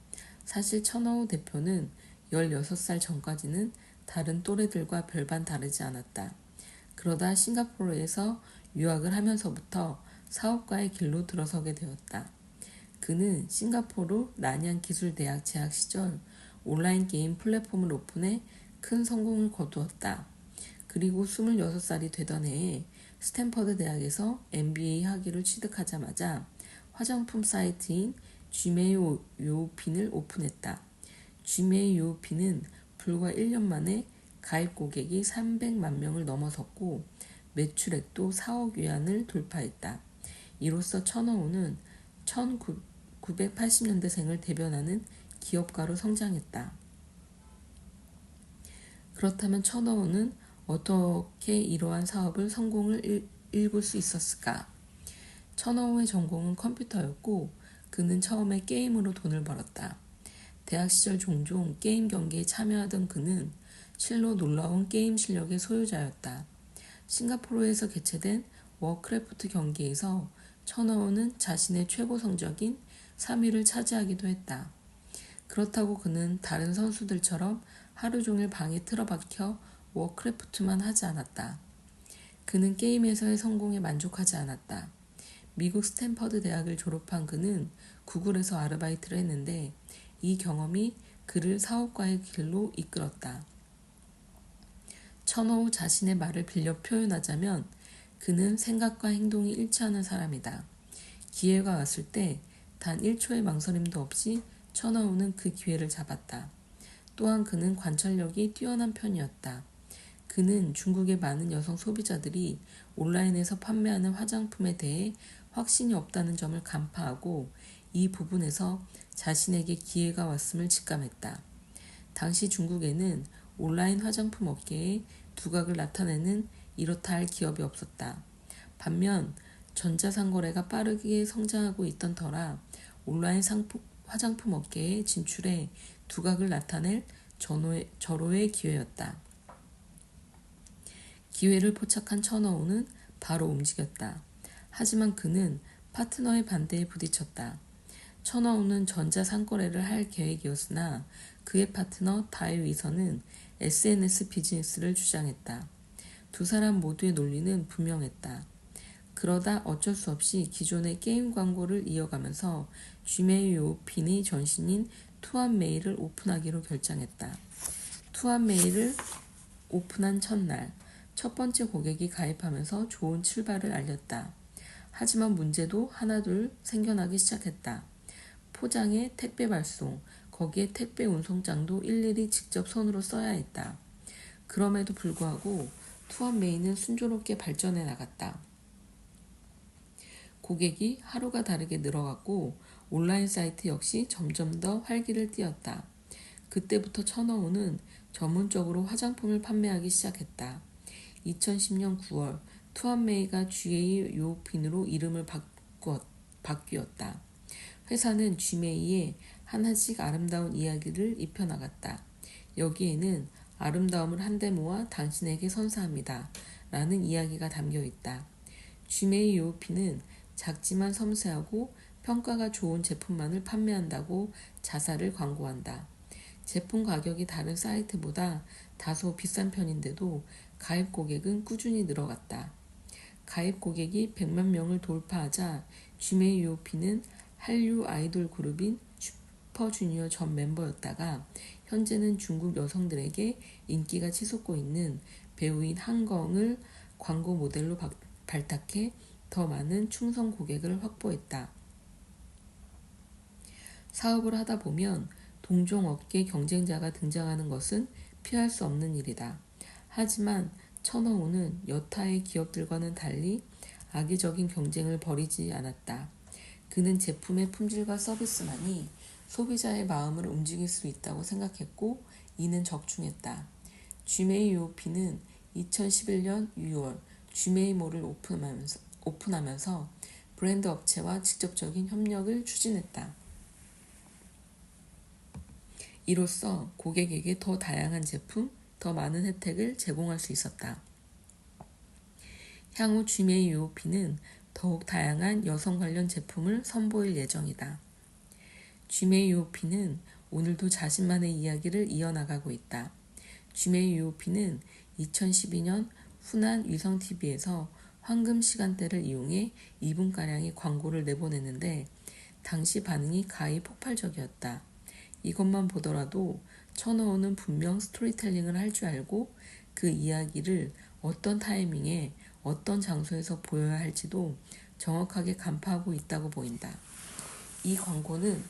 사실 천어우 대표는 16살 전까지는 다른 또래들과 별반 다르지 않았다. 그러다 싱가포르에서 유학을 하면서부터 사업가의 길로 들어서게 되었다. 그는 싱가포르 난양기술대학 재학 시절 온라인 게임 플랫폼을 오픈해 큰 성공을 거두었다. 그리고 26살이 되던 해에 스탠퍼드 대학에서 MBA 학위를 취득하자마자 화장품 사이트인 쥐메이요핀을 오픈했다. 쥐메이요핀은 불과 1년 만에 가입 고객이 300만 명을 넘어섰고 매출액도 4억 위안을 돌파했다. 이로써 천어우는 1980년대생을 대변하는 기업가로 성장했다. 그렇다면 천어우는 어떻게 이러한 사업을 성공을 일굴 수 있었을까? 천어우의 전공은 컴퓨터였고 그는 처음에 게임으로 돈을 벌었다. 대학 시절 종종 게임 경기에 참여하던 그는 실로 놀라운 게임 실력의 소유자였다. 싱가포르에서 개최된 워크래프트 경기에서 천어우는 자신의 최고 성적인 3위를 차지하기도 했다. 그렇다고 그는 다른 선수들처럼 하루 종일 방에 틀어박혀 워크래프트만 하지 않았다. 그는 게임에서의 성공에 만족하지 않았다. 미국 스탠퍼드 대학을 졸업한 그는 구글에서 아르바이트를 했는데 이 경험이 그를 사업가의 길로 이끌었다. 천호우 자신의 말을 빌려 표현하자면 그는 생각과 행동이 일치하는 사람이다. 기회가 왔을 때 단 1초의 망설임도 없이 천호우는 그 기회를 잡았다. 또한 그는 관찰력이 뛰어난 편이었다. 그는 중국의 많은 여성 소비자들이 온라인에서 판매하는 화장품에 대해 확신이 없다는 점을 간파하고 이 부분에서 자신에게 기회가 왔음을 직감했다. 당시 중국에는 온라인 화장품 업계에 두각을 나타내는 이렇다 할 기업이 없었다. 반면 전자상거래가 빠르게 성장하고 있던 터라 온라인 화장품 업계에 진출해 두각을 나타낼 절호의 기회였다. 기회를 포착한 천어우는 바로 움직였다. 하지만 그는 파트너의 반대에 부딪혔다. 천어우는 전자상거래를 할 계획이었으나 그의 파트너 다이위서는 SNS 비즈니스를 주장했다. 두 사람 모두의 논리는 분명했다. 그러다 어쩔 수 없이 기존의 게임 광고를 이어가면서 쥐메이 요핀의 전신인 투안메이를 오픈하기로 결정했다. 투안메이를 오픈한 첫날, 첫 번째 고객이 가입하면서 좋은 출발을 알렸다. 하지만 문제도 하나둘 생겨나기 시작했다. 포장에 택배 발송, 거기에 택배 운송장도 일일이 직접 손으로 써야 했다. 그럼에도 불구하고 투안메이는 순조롭게 발전해 나갔다. 고객이 하루가 다르게 늘어갔고 온라인 사이트 역시 점점 더 활기를 띠었다. 그때부터 천어우는 전문적으로 화장품을 판매하기 시작했다. 2010년 9월 투안메이가 GA 요핀으로 이름을 바뀌었다. 회사는 쥐메이의 하나씩 아름다운 이야기를 입혀나갔다. 여기에는 아름다움을 한데 모아 당신에게 선사합니다. 라는 이야기가 담겨있다. 쥐메이 요핀은 작지만 섬세하고 평가가 좋은 제품만을 판매한다고 자사를 광고한다. 제품 가격이 다른 사이트보다 다소 비싼 편인데도 가입 고객은 꾸준히 늘어갔다. 가입 고객이 100만 명을 돌파하자 쥐메이 요핀은 한류 아이돌 그룹인 슈퍼주니어 전 멤버였다가 현재는 중국 여성들에게 인기가 치솟고 있는 배우인 한경을 광고 모델로 발탁해 더 많은 충성 고객을 확보했다. 사업을 하다 보면 동종 업계 경쟁자가 등장하는 것은 피할 수 없는 일이다. 하지만 천어우는 여타의 기업들과는 달리 악의적인 경쟁을 벌이지 않았다. 그는 제품의 품질과 서비스만이 소비자의 마음을 움직일 수 있다고 생각했고 이는 적중했다. 쥐메이 요피는 2011년 6월 쥐메이몰을 오픈하면서 브랜드 업체와 직접적인 협력을 추진했다. 이로써 고객에게 더 다양한 제품, 더 많은 혜택을 제공할 수 있었다. 향후 쥐메이 요피는 더욱 다양한 여성 관련 제품을 선보일 예정이다. 쥐메이 요피는 오늘도 자신만의 이야기를 이어나가고 있다. 쥐메이 요피는 2012년 후난 위성TV에서 황금 시간대를 이용해 2분가량의 광고를 내보냈는데 당시 반응이 가히 폭발적이었다. 이것만 보더라도 천어우는 분명 스토리텔링을 할 줄 알고 그 이야기를 어떤 타이밍에 어떤 장소에서 보여야 할지도 정확하게 간파하고 있다고 보인다. 이 광고는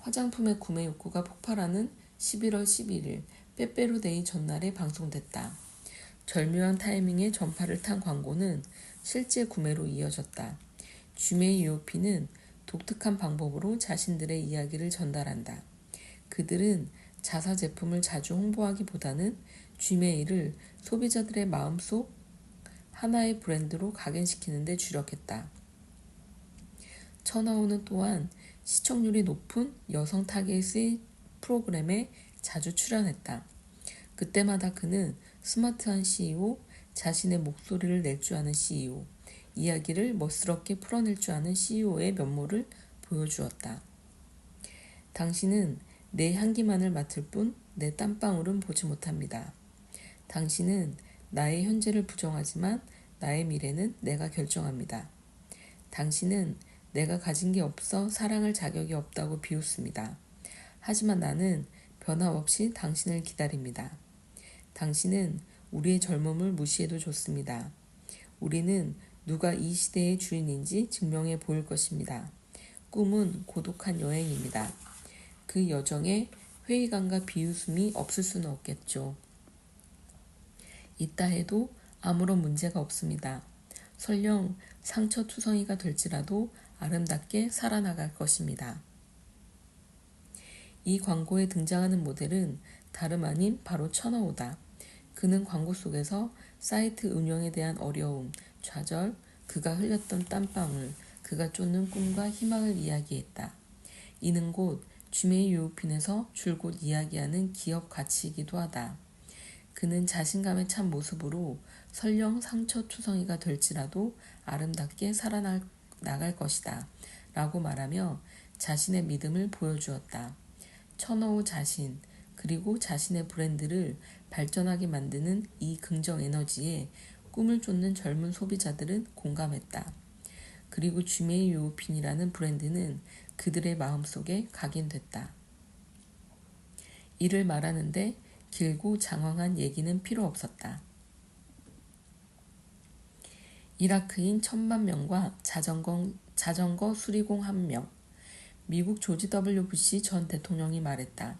화장품의 구매 욕구가 폭발하는 11월 11일 빼빼로데이 전날에 방송됐다. 절묘한 타이밍에 전파를 탄 광고는 실제 구매로 이어졌다. 쥐메이 요피는 독특한 방법으로 자신들의 이야기를 전달한다. 그들은 자사 제품을 자주 홍보하기보다는 쥐메이를 소비자들의 마음속 하나의 브랜드로 각인시키는 데 주력했다. 천어우는 또한 시청률이 높은 여성 타겟의 프로그램에 자주 출연했다. 그때마다 그는 스마트한 CEO, 자신의 목소리를 낼 줄 아는 CEO, 이야기를 멋스럽게 풀어낼 줄 아는 CEO의 면모를 보여주었다. 당신은 내 향기만을 맡을 뿐 내 땀방울은 보지 못합니다. 당신은 나의 현재를 부정하지만 나의 미래는 내가 결정합니다. 당신은 내가 가진 게 없어 사랑할 자격이 없다고 비웃습니다. 하지만 나는 변함없이 당신을 기다립니다. 당신은 우리의 젊음을 무시해도 좋습니다. 우리는 누가 이 시대의 주인인지 증명해 보일 것입니다. 꿈은 고독한 여행입니다. 그 여정에 회의감과 비웃음이 없을 수는 없겠죠. 있다 해도 아무런 문제가 없습니다. 설령 상처투성이가 될지라도 아름답게 살아나갈 것입니다. 이 광고에 등장하는 모델은 다름 아닌 바로 천어우다. 그는 광고 속에서 사이트 운영에 대한 어려움, 좌절, 그가 흘렸던 땀방울, 그가 쫓는 꿈과 희망을 이야기했다. 이는 곧 주메이 유우핀에서 줄곧 이야기하는 기업 가치이기도 하다. 그는 자신감에 찬 모습으로 설령 상처투성이가 될지라도 아름답게 살아나갈 것이다 라고 말하며 자신의 믿음을 보여주었다. 천어우 자신 그리고 자신의 브랜드를 발전하게 만드는 이 긍정 에너지에 꿈을 쫓는 젊은 소비자들은 공감했다. 그리고 주메이 유우핀이라는 브랜드는 그들의 마음속에 각인됐다. 이를 말하는데 길고 장황한 얘기는 필요 없었다. 이라크인 10,000명과 자전거 수리공 1명. 미국 조지 W. 부시 전 대통령이 말했다.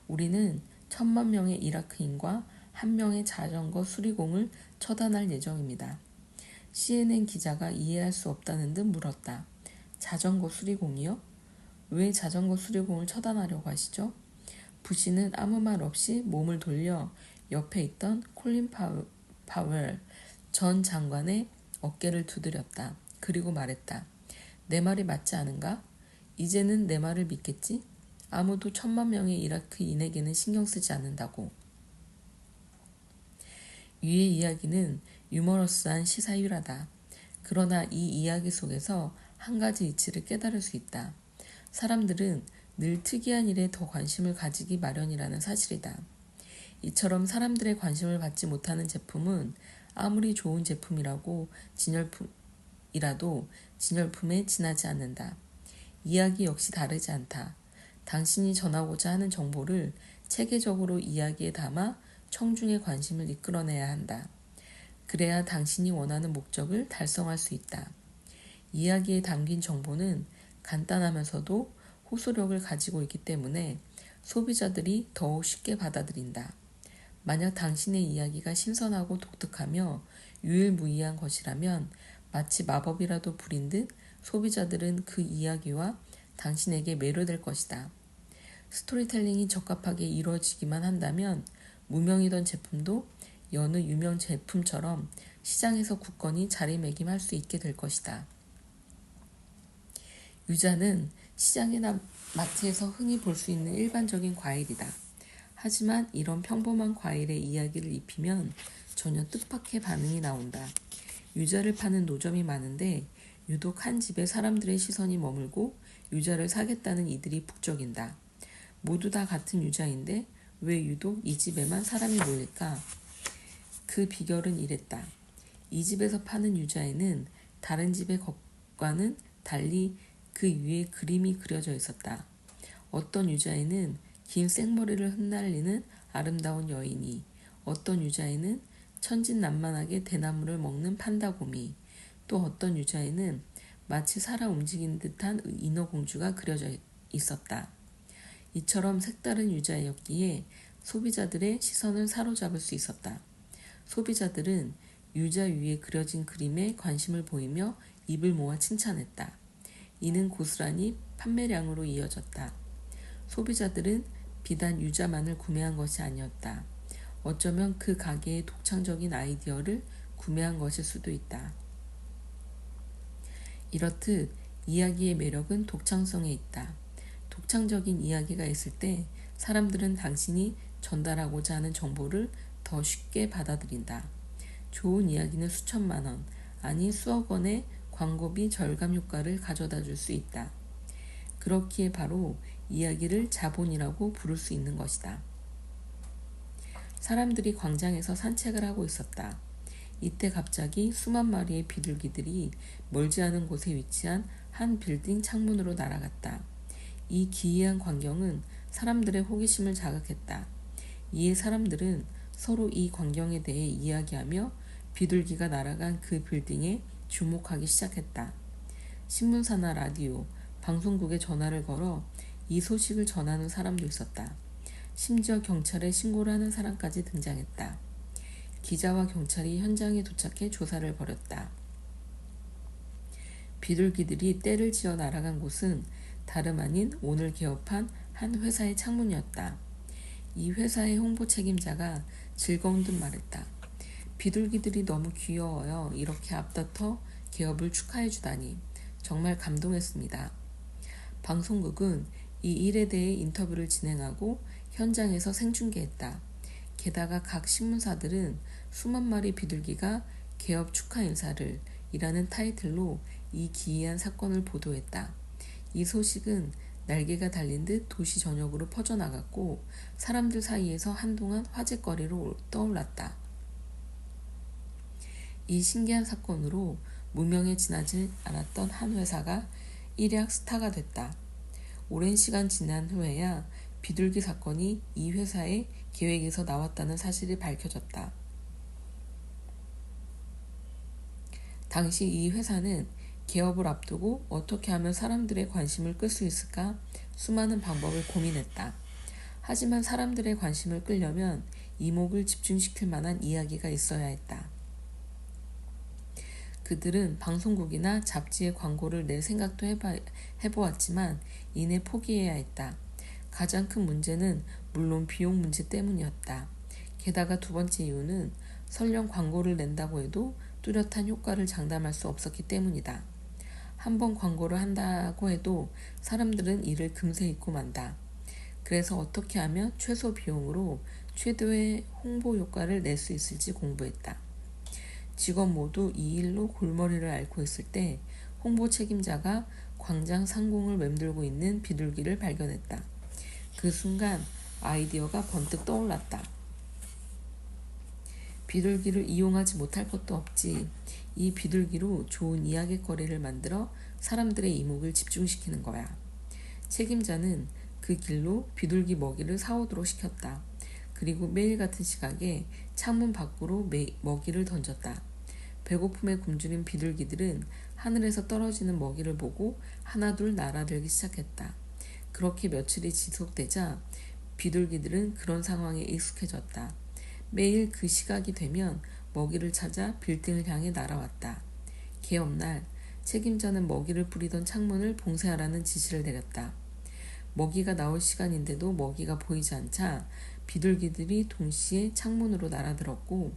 우리는 10,000명의 이라크인과 1명의 자전거 수리공을 처단할 예정입니다. CNN 기자가 이해할 수 없다는 듯 물었다. 자전거 수리공이요? 왜 자전거 수리공을 처단하려고 하시죠? 부시는 아무 말 없이 몸을 돌려 옆에 있던 콜린 파웰 전 장관의 어깨를 두드렸다. 그리고 말했다. 내 말이 맞지 않은가? 이제는 내 말을 믿겠지? 아무도 10,000,000명의 이라크인에게는 신경 쓰지 않는다고. 위의 이야기는 유머러스한 시사유라다. 그러나 이 이야기 속에서 한 가지 이치를 깨달을 수 있다. 사람들은 늘 특이한 일에 더 관심을 가지기 마련이라는 사실이다. 이처럼 사람들의 관심을 받지 못하는 제품은 아무리 좋은 제품이라도 진열품에 지나지 않는다. 이야기 역시 다르지 않다. 당신이 전하고자 하는 정보를 체계적으로 이야기에 담아 청중의 관심을 이끌어내야 한다. 그래야 당신이 원하는 목적을 달성할 수 있다. 이야기에 담긴 정보는 간단하면서도 호소력을 가지고 있기 때문에 소비자들이 더욱 쉽게 받아들인다. 만약 당신의 이야기가 신선하고 독특하며 유일무이한 것이라면 마치 마법이라도 부린 듯 소비자들은 그 이야기와 당신에게 매료될 것이다. 스토리텔링이 적합하게 이루어지기만 한다면 무명이던 제품도 여느 유명 제품처럼 시장에서 굳건히 자리매김할 수 있게 될 것이다. 유자는 시장이나 마트에서 흔히 볼 수 있는 일반적인 과일이다. 하지만 이런 평범한 과일의 이야기를 입히면 전혀 뜻밖의 반응이 나온다. 유자를 파는 노점이 많은데 유독 한 집에 사람들의 시선이 머물고 유자를 사겠다는 이들이 북적인다. 모두 다 같은 유자인데 왜 유독 이 집에만 사람이 몰릴까? 그 비결은 이랬다. 이 집에서 파는 유자에는 다른 집의 것과는 달리 그 위에 그림이 그려져 있었다. 어떤 유자에는 긴 생머리를 흩날리는 아름다운 여인이, 어떤 유자에는 천진난만하게 대나무를 먹는 판다곰이, 또 어떤 유자에는 마치 살아 움직이는 듯한 인어공주가 그려져 있었다. 이처럼 색다른 유자였기에 소비자들의 시선을 사로잡을 수 있었다. 소비자들은 유자 위에 그려진 그림에 관심을 보이며 입을 모아 칭찬했다. 이는 고스란히 판매량으로 이어졌다. 소비자들은 비단 유자만을 구매한 것이 아니었다. 어쩌면 그 가게의 독창적인 아이디어를 구매한 것일 수도 있다. 이렇듯 이야기의 매력은 독창성에 있다. 독창적인 이야기가 있을 때 사람들은 당신이 전달하고자 하는 정보를 더 쉽게 받아들인다. 좋은 이야기는 수천만 원, 아니 수억 원의 광고비 절감 효과를 가져다 줄 수 있다. 그렇기에 바로 이야기를 자본이라고 부를 수 있는 것이다. 사람들이 광장에서 산책을 하고 있었다. 이때 갑자기 수만 마리의 비둘기들이 멀지 않은 곳에 위치한 한 빌딩 창문으로 날아갔다. 이 기이한 광경은 사람들의 호기심을 자극했다. 이에 사람들은 서로 이 광경에 대해 이야기하며 비둘기가 날아간 그 빌딩에 주목하기 시작했다. 신문사나 라디오, 방송국에 전화를 걸어 이 소식을 전하는 사람도 있었다. 심지어 경찰에 신고를 하는 사람까지 등장했다. 기자와 경찰이 현장에 도착해 조사를 벌였다. 비둘기들이 떼를 지어 날아간 곳은 다름 아닌 오늘 개업한 한 회사의 창문이었다. 이 회사의 홍보 책임자가 즐거운 듯 말했다. 비둘기들이 너무 귀여워요. 이렇게 앞다퉈 개업을 축하해 주다니 정말 감동했습니다. 방송국은 이 일에 대해 인터뷰를 진행하고 현장에서 생중계했다. 게다가 각 신문사들은 수만 마리 비둘기가 개업 축하 인사를 이라는 타이틀로 이 기이한 사건을 보도했다. 이 소식은 날개가 달린 듯 도시 전역으로 퍼져나갔고 사람들 사이에서 한동안 화제거리로 떠올랐다. 이 신기한 사건으로 무명에 지나지 않았던 한 회사가 일약 스타가 됐다. 오랜 시간 지난 후에야 비둘기 사건이 이 회사의 계획에서 나왔다는 사실이 밝혀졌다. 당시 이 회사는 개업을 앞두고 어떻게 하면 사람들의 관심을 끌 수 있을까 수많은 방법을 고민했다. 하지만 사람들의 관심을 끌려면 이목을 집중시킬 만한 이야기가 있어야 했다. 그들은 방송국이나 잡지에 광고를 낼 생각도 해보았지만 이내 포기해야 했다. 가장 큰 문제는 물론 비용 문제 때문이었다. 게다가 두 번째 이유는 설령 광고를 낸다고 해도 뚜렷한 효과를 장담할 수 없었기 때문이다. 한번 광고를 한다고 해도 사람들은 이를 금세 잊고 만다. 그래서 어떻게 하면 최소 비용으로 최대의 홍보 효과를 낼 수 있을지 공부했다. 직원 모두 이 일로 골머리를 앓고 있을 때 홍보 책임자가 광장 상공을 맴돌고 있는 비둘기를 발견했다. 그 순간 아이디어가 번뜩 떠올랐다. 비둘기를 이용하지 못할 것도 없지. 이 비둘기로 좋은 이야깃거리를 만들어 사람들의 이목을 집중시키는 거야. 책임자는 그 길로 비둘기 먹이를 사오도록 시켰다. 그리고 매일 같은 시각에 창문 밖으로 먹이를 던졌다. 배고픔에 굶주린 비둘기들은 하늘에서 떨어지는 먹이를 보고 하나둘 날아들기 시작했다. 그렇게 며칠이 지속되자 비둘기들은 그런 상황에 익숙해졌다. 매일 그 시각이 되면 먹이를 찾아 빌딩을 향해 날아왔다. 개업날 책임자는 먹이를 뿌리던 창문을 봉쇄하라는 지시를 내렸다. 먹이가 나올 시간인데도 먹이가 보이지 않자 비둘기들이 동시에 창문으로 날아들었고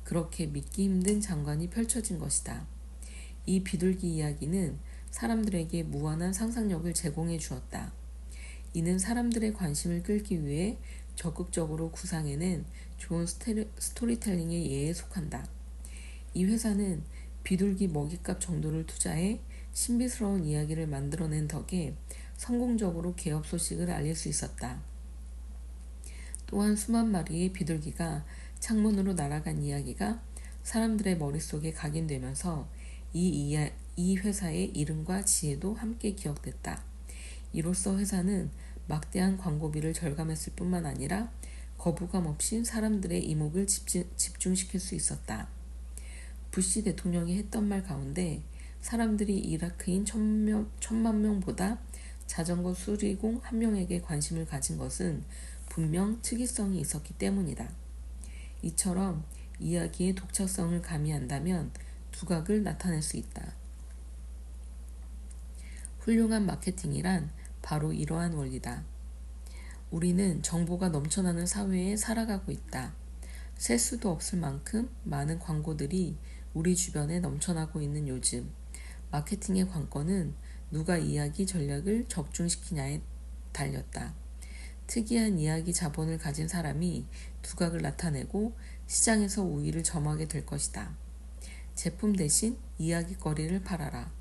그렇게 믿기 힘든 장관이 펼쳐진 것이다. 이 비둘기 이야기는 사람들에게 무한한 상상력을 제공해 주었다. 이는 사람들의 관심을 끌기 위해 적극적으로 구상해낸 좋은 스토리텔링의 예에 속한다. 이 회사는 비둘기 먹이값 정도를 투자해 신비스러운 이야기를 만들어낸 덕에 성공적으로 개업 소식을 알릴 수 있었다. 또한 수만 마리의 비둘기가 창문으로 날아간 이야기가 사람들의 머릿속에 각인되면서 이 회사의 이름과 지혜도 함께 기억됐다. 이로써 회사는 막대한 광고비를 절감했을 뿐만 아니라 거부감 없이 사람들의 이목을 집중시킬 수 있었다. 부시 대통령이 했던 말 가운데 사람들이 이라크인 1,000만 명보다 자전거 수리공 한 명에게 관심을 가진 것은 분명 특이성이 있었기 때문이다. 이처럼 이야기의 독창성을 가미한다면 두각을 나타낼 수 있다. 훌륭한 마케팅이란 바로 이러한 원리다. 우리는 정보가 넘쳐나는 사회에 살아가고 있다. 셀 수도 없을 만큼 많은 광고들이 우리 주변에 넘쳐나고 있는 요즘, 마케팅의 관건은 누가 이야기 전략을 적중시키냐에 달렸다. 특이한 이야기 자본을 가진 사람이 두각을 나타내고 시장에서 우위를 점하게 될 것이다. 제품 대신 이야기거리를 팔아라.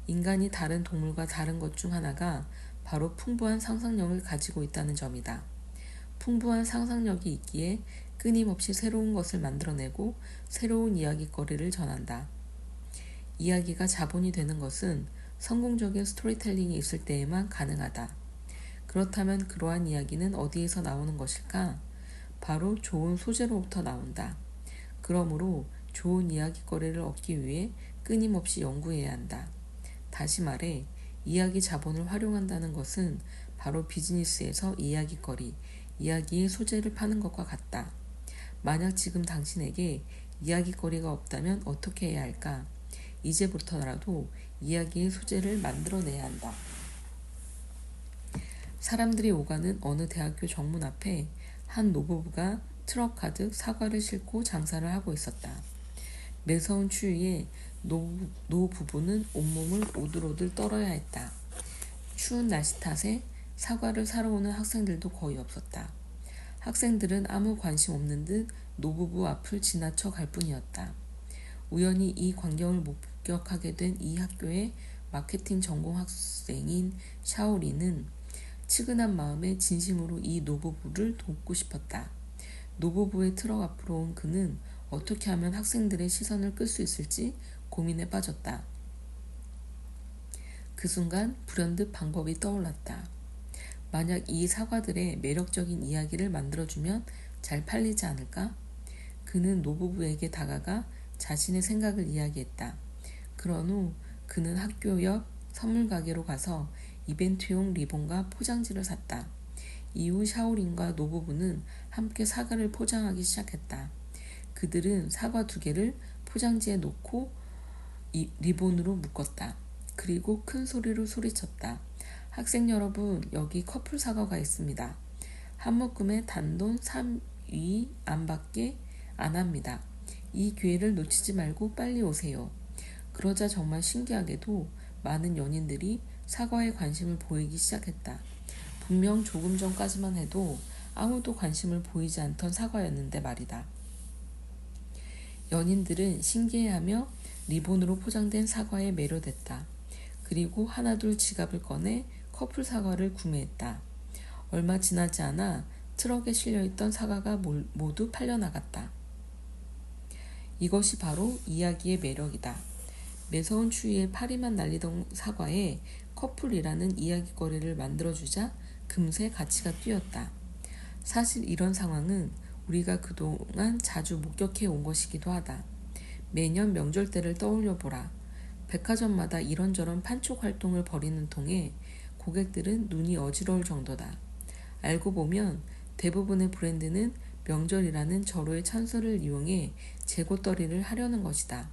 인간이 다른 동물과 다른 것 중 하나가 바로 풍부한 상상력을 가지고 있다는 점이다. 풍부한 상상력이 있기에 끊임없이 새로운 것을 만들어내고 새로운 이야기거리를 전한다. 이야기가 자본이 되는 것은 성공적인 스토리텔링이 있을 때에만 가능하다. 그렇다면 그러한 이야기는 어디에서 나오는 것일까? 바로 좋은 소재로부터 나온다. 그러므로 좋은 이야기거리를 얻기 위해 끊임없이 연구해야 한다. 다시 말해, 이야기 자본을 활용한다는 것은 바로 비즈니스에서 이야기거리, 이야기의 소재를 파는 것과 같다. 만약 지금 당신에게 이야기거리가 없다면 어떻게 해야 할까? 이제부터라도 이야기의 소재를 만들어내야 한다. 사람들이 오가는 어느 대학교 정문 앞에 한 노부부가 트럭 가득 사과를 싣고 장사를 하고 있었다. 매서운 추위에 노부부는 온몸을 오들오들 떨어야 했다. 추운 날씨 탓에 사과를 사러 오는 학생들도 거의 없었다. 학생들은 아무 관심 없는 듯 노부부 앞을 지나쳐 갈 뿐이었다. 우연히 이 광경을 목격하게 된 이 학교의 마케팅 전공 학생인 샤오리는 측은한 마음에 진심으로 이 노부부를 돕고 싶었다. 노부부의 트럭 앞으로 온 그는 어떻게 하면 학생들의 시선을 끌 수 있을지 고민에 빠졌다. 그 순간 불현듯 방법이 떠올랐다. 만약 이 사과들의 매력적인 이야기를 만들어주면 잘 팔리지 않을까? 그는 노부부에게 다가가 자신의 생각을 이야기했다. 그런 후 그는 학교 옆 선물 가게로 가서 이벤트용 리본과 포장지를 샀다. 이후 샤오린과 노부부는 함께 사과를 포장하기 시작했다. 그들은 사과 2개를 포장지에 놓고 리본으로 묶었다. 그리고 큰 소리로 소리쳤다. 학생 여러분, 여기 커플 사과가 있습니다. 한 묶음에 단돈 3위 안 받게 안 합니다. 이 기회를 놓치지 말고 빨리 오세요. 그러자 정말 신기하게도 많은 연인들이 사과에 관심을 보이기 시작했다. 분명 조금 전까지만 해도 아무도 관심을 보이지 않던 사과였는데 말이다. 연인들은 신기해하며 리본으로 포장된 사과에 매료됐다. 그리고 하나둘 지갑을 꺼내 커플 사과를 구매했다. 얼마 지나지 않아 트럭에 실려있던 사과가 모두 팔려나갔다. 이것이 바로 이야기의 매력이다. 매서운 추위에 파리만 날리던 사과에 커플이라는 이야기거리를 만들어주자 금세 가치가 뛰었다. 사실 이런 상황은 우리가 그동안 자주 목격해 온 것이기도 하다. 매년 명절 때를 떠올려 보라. 백화점마다 이런저런 판촉 활동을 벌이는 통에 고객들은 눈이 어지러울 정도다. 알고 보면 대부분의 브랜드는 명절이라는 절호의 찬스를 이용해 재고떨이를 하려는 것이다.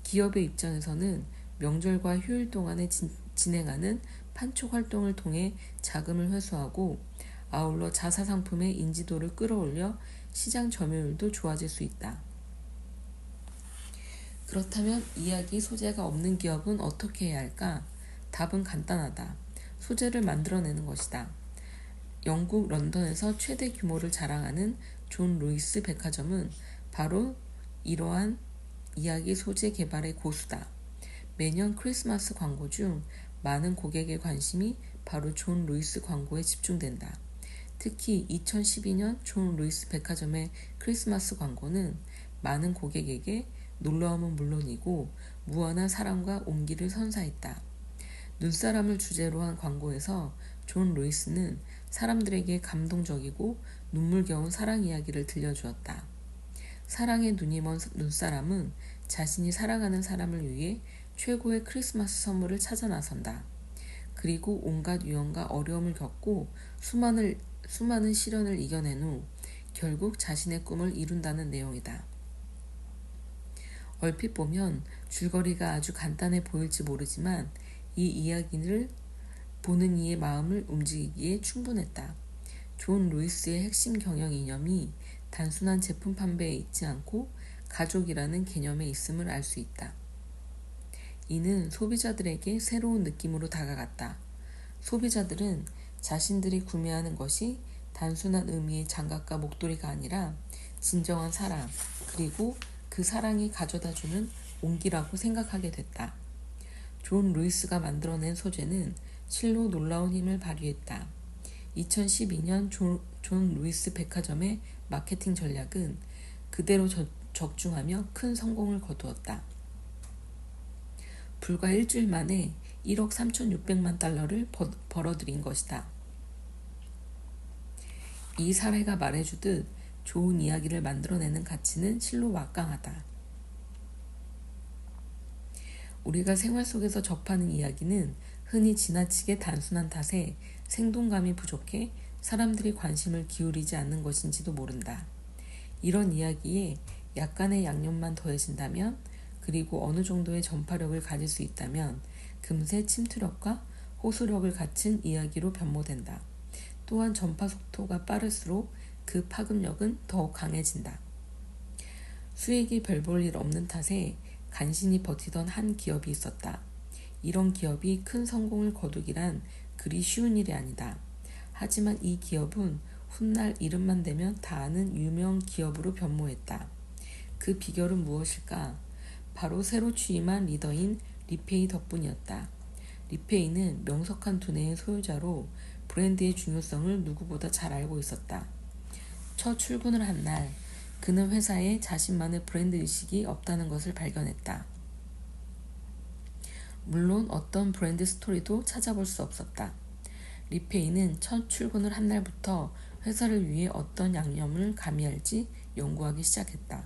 기업의 입장에서는 명절과 휴일 동안에 진행하는 판촉 활동을 통해 자금을 회수하고 아울러 자사 상품의 인지도를 끌어올려 시장 점유율도 좋아질 수 있다. 그렇다면 이야기 소재가 없는 기업은 어떻게 해야 할까? 답은 간단하다. 소재를 만들어내는 것이다. 영국 런던에서 최대 규모를 자랑하는 존 루이스 백화점은 바로 이러한 이야기 소재 개발의 고수다. 매년 크리스마스 광고 중 많은 고객의 관심이 바로 존 루이스 광고에 집중된다. 특히 2012년 존 루이스 백화점의 크리스마스 광고는 많은 고객에게 놀라움은 물론이고 무한한 사랑과 온기를 선사했다. 눈사람을 주제로 한 광고에서 존 루이스는 사람들에게 감동적이고 눈물겨운 사랑 이야기를 들려주었다. 사랑의 눈이 먼 눈사람은 자신이 사랑하는 사람을 위해 최고의 크리스마스 선물을 찾아 나선다. 그리고 온갖 위험과 어려움을 겪고 수많은 시련을 이겨낸 후 결국 자신의 꿈을 이룬다는 내용이다. 얼핏 보면 줄거리가 아주 간단해 보일지 모르지만 이 이야기를 보는 이의 마음을 움직이기에 충분했다. 존 루이스의 핵심 경영 이념이 단순한 제품 판매에 있지 않고 가족이라는 개념에 있음을 알 수 있다. 이는 소비자들에게 새로운 느낌으로 다가갔다. 소비자들은 자신들이 구매하는 것이 단순한 의미의 장갑과 목도리가 아니라 진정한 사랑, 그리고 그 사랑이 가져다주는 온기라고 생각하게 됐다. 존 루이스가 만들어낸 소재는 실로 놀라운 힘을 발휘했다. 2012년 존 루이스 백화점의 마케팅 전략은 그대로 적중하며 큰 성공을 거두었다. 불과 일주일 만에 1억 3,600만 달러를 벌어들인 것이다. 이 사례가 말해주듯 좋은 이야기를 만들어내는 가치는 실로 막강하다. 우리가 생활 속에서 접하는 이야기는 흔히 지나치게 단순한 탓에 생동감이 부족해 사람들이 관심을 기울이지 않는 것인지도 모른다. 이런 이야기에 약간의 양념만 더해진다면, 그리고 어느 정도의 전파력을 가질 수 있다면 금세 침투력과 호소력을 갖춘 이야기로 변모된다. 또한 전파 속도가 빠를수록 그 파급력은 더욱 강해진다. 수익이 별 볼 일 없는 탓에 간신히 버티던 한 기업이 있었다. 이런 기업이 큰 성공을 거두기란 그리 쉬운 일이 아니다. 하지만 이 기업은 훗날 이름만 대면 다 아는 유명 기업으로 변모했다. 그 비결은 무엇일까? 바로 새로 취임한 리더인 리페이 덕분이었다. 리페이는 명석한 두뇌의 소유자로 브랜드의 중요성을 누구보다 잘 알고 있었다. 첫 출근을 한 날, 그는 회사에 자신만의 브랜드 의식이 없다는 것을 발견했다. 물론 어떤 브랜드 스토리도 찾아볼 수 없었다. 리페이는 첫 출근을 한 날부터 회사를 위해 어떤 양념을 가미할지 연구하기 시작했다.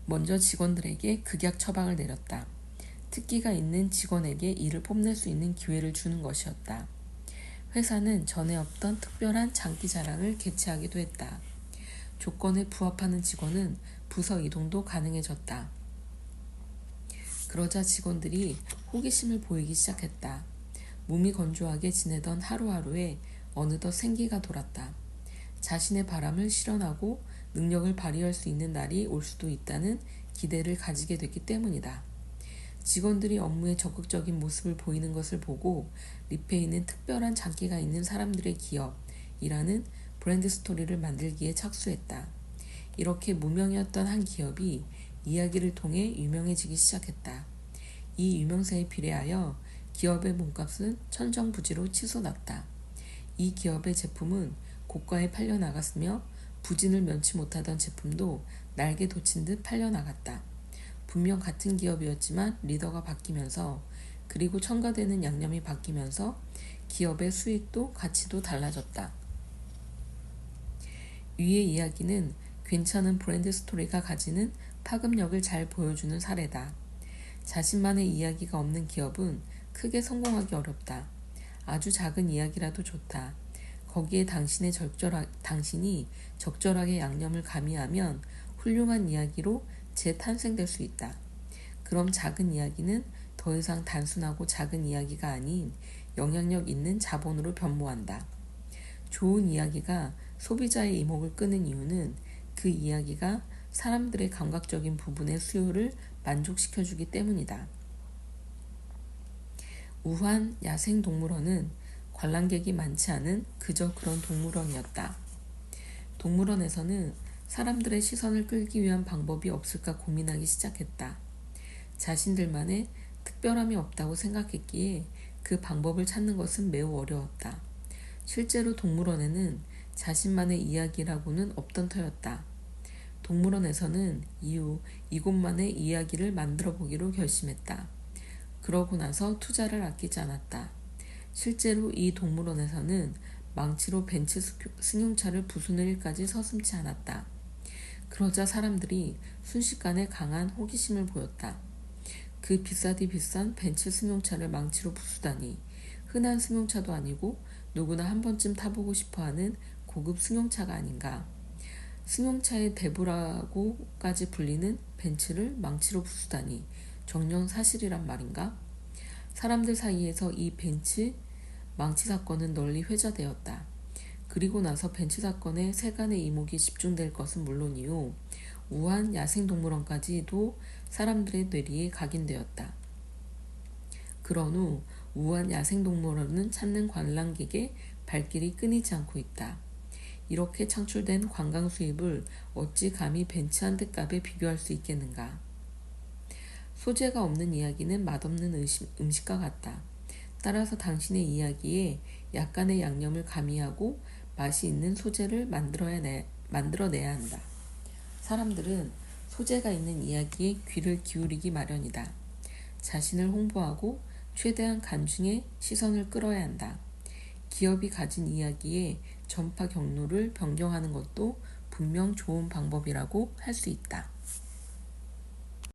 먼저 직원들에게 극약 처방을 내렸다. 특기가 있는 직원에게 일을 뽐낼 수 있는 기회를 주는 것이었다. 회사는 전에 없던 특별한 장기 자랑을 개최하기도 했다. 조건에 부합하는 직원은 부서 이동도 가능해졌다. 그러자 직원들이 호기심을 보이기 시작했다. 몸이 건조하게 지내던 하루하루에 어느덧 생기가 돌았다. 자신의 바람을 실현하고 능력을 발휘할 수 있는 날이 올 수도 있다는 기대를 가지게 됐기 때문이다. 직원들이 업무에 적극적인 모습을 보이는 것을 보고 리페이는 특별한 장기가 있는 사람들의 기업이라는 브랜드 스토리를 만들기에 착수했다. 이렇게 무명이었던 한 기업이 이야기를 통해 유명해지기 시작했다. 이 유명세에 비례하여 기업의 몸값은 천정부지로 치솟았다. 이 기업의 제품은 고가에 팔려나갔으며 부진을 면치 못하던 제품도 날개 돋친 듯 팔려나갔다. 분명 같은 기업이었지만 리더가 바뀌면서, 그리고 첨가되는 양념이 바뀌면서 기업의 수익도 가치도 달라졌다. 위의 이야기는 괜찮은 브랜드 스토리가 가지는 파급력을 잘 보여주는 사례다. 자신만의 이야기가 없는 기업은 크게 성공하기 어렵다. 아주 작은 이야기라도 좋다. 거기에 당신이 적절하게 양념을 가미하면 훌륭한 이야기로 재탄생될 수 있다. 그럼 작은 이야기는 더 이상 단순하고 작은 이야기가 아닌 영향력 있는 자본으로 변모한다. 좋은 이야기가 소비자의 이목을 끄는 이유는 그 이야기가 사람들의 감각적인 부분의 수요를 만족시켜주기 때문이다. 우한 야생동물원은 관람객이 많지 않은 그저 그런 동물원이었다. 동물원에서는 사람들의 시선을 끌기 위한 방법이 없을까 고민하기 시작했다. 자신들만의 특별함이 없다고 생각했기에 그 방법을 찾는 것은 매우 어려웠다. 실제로 동물원에는 자신만의 이야기라고는 없던 터였다. 동물원에서는 이후 이곳만의 이야기를 만들어 보기로 결심했다. 그러고 나서 투자를 아끼지 않았다. 실제로 이 동물원에서는 망치로 벤츠 승용차를 부수는 일까지 서슴지 않았다. 그러자 사람들이 순식간에 강한 호기심을 보였다. 그 비싸디 비싼 벤츠 승용차를 망치로 부수다니, 흔한 승용차도 아니고 누구나 한 번쯤 타보고 싶어하는 고급 승용차가 아닌가. 승용차의 대부라고까지 불리는 벤츠를 망치로 부수다니 정녕 사실이란 말인가? 사람들 사이에서 이 벤츠 망치 사건은 널리 회자되었다. 그리고 나서 벤츠 사건에 세간의 이목이 집중될 것은 물론이요, 우한 야생동물원까지도 사람들의 뇌리에 각인되었다. 그런 후 우한 야생동물원은 찾는 관람객의 발길이 끊이지 않고 있다. 이렇게 창출된 관광 수입을 어찌 감히 벤츠 한 대 값에 비교할 수 있겠는가. 소재가 없는 이야기는 맛없는 음식과 같다. 따라서 당신의 이야기에 약간의 양념을 가미하고 맛이 있는 소재를 만들어내야 한다. 사람들은 소재가 있는 이야기에 귀를 기울이기 마련이다. 자신을 홍보하고 최대한 관중의 시선을 끌어야 한다. 기업이 가진 이야기의 전파 경로를 변경하는 것도 분명 좋은 방법이라고 할 수 있다.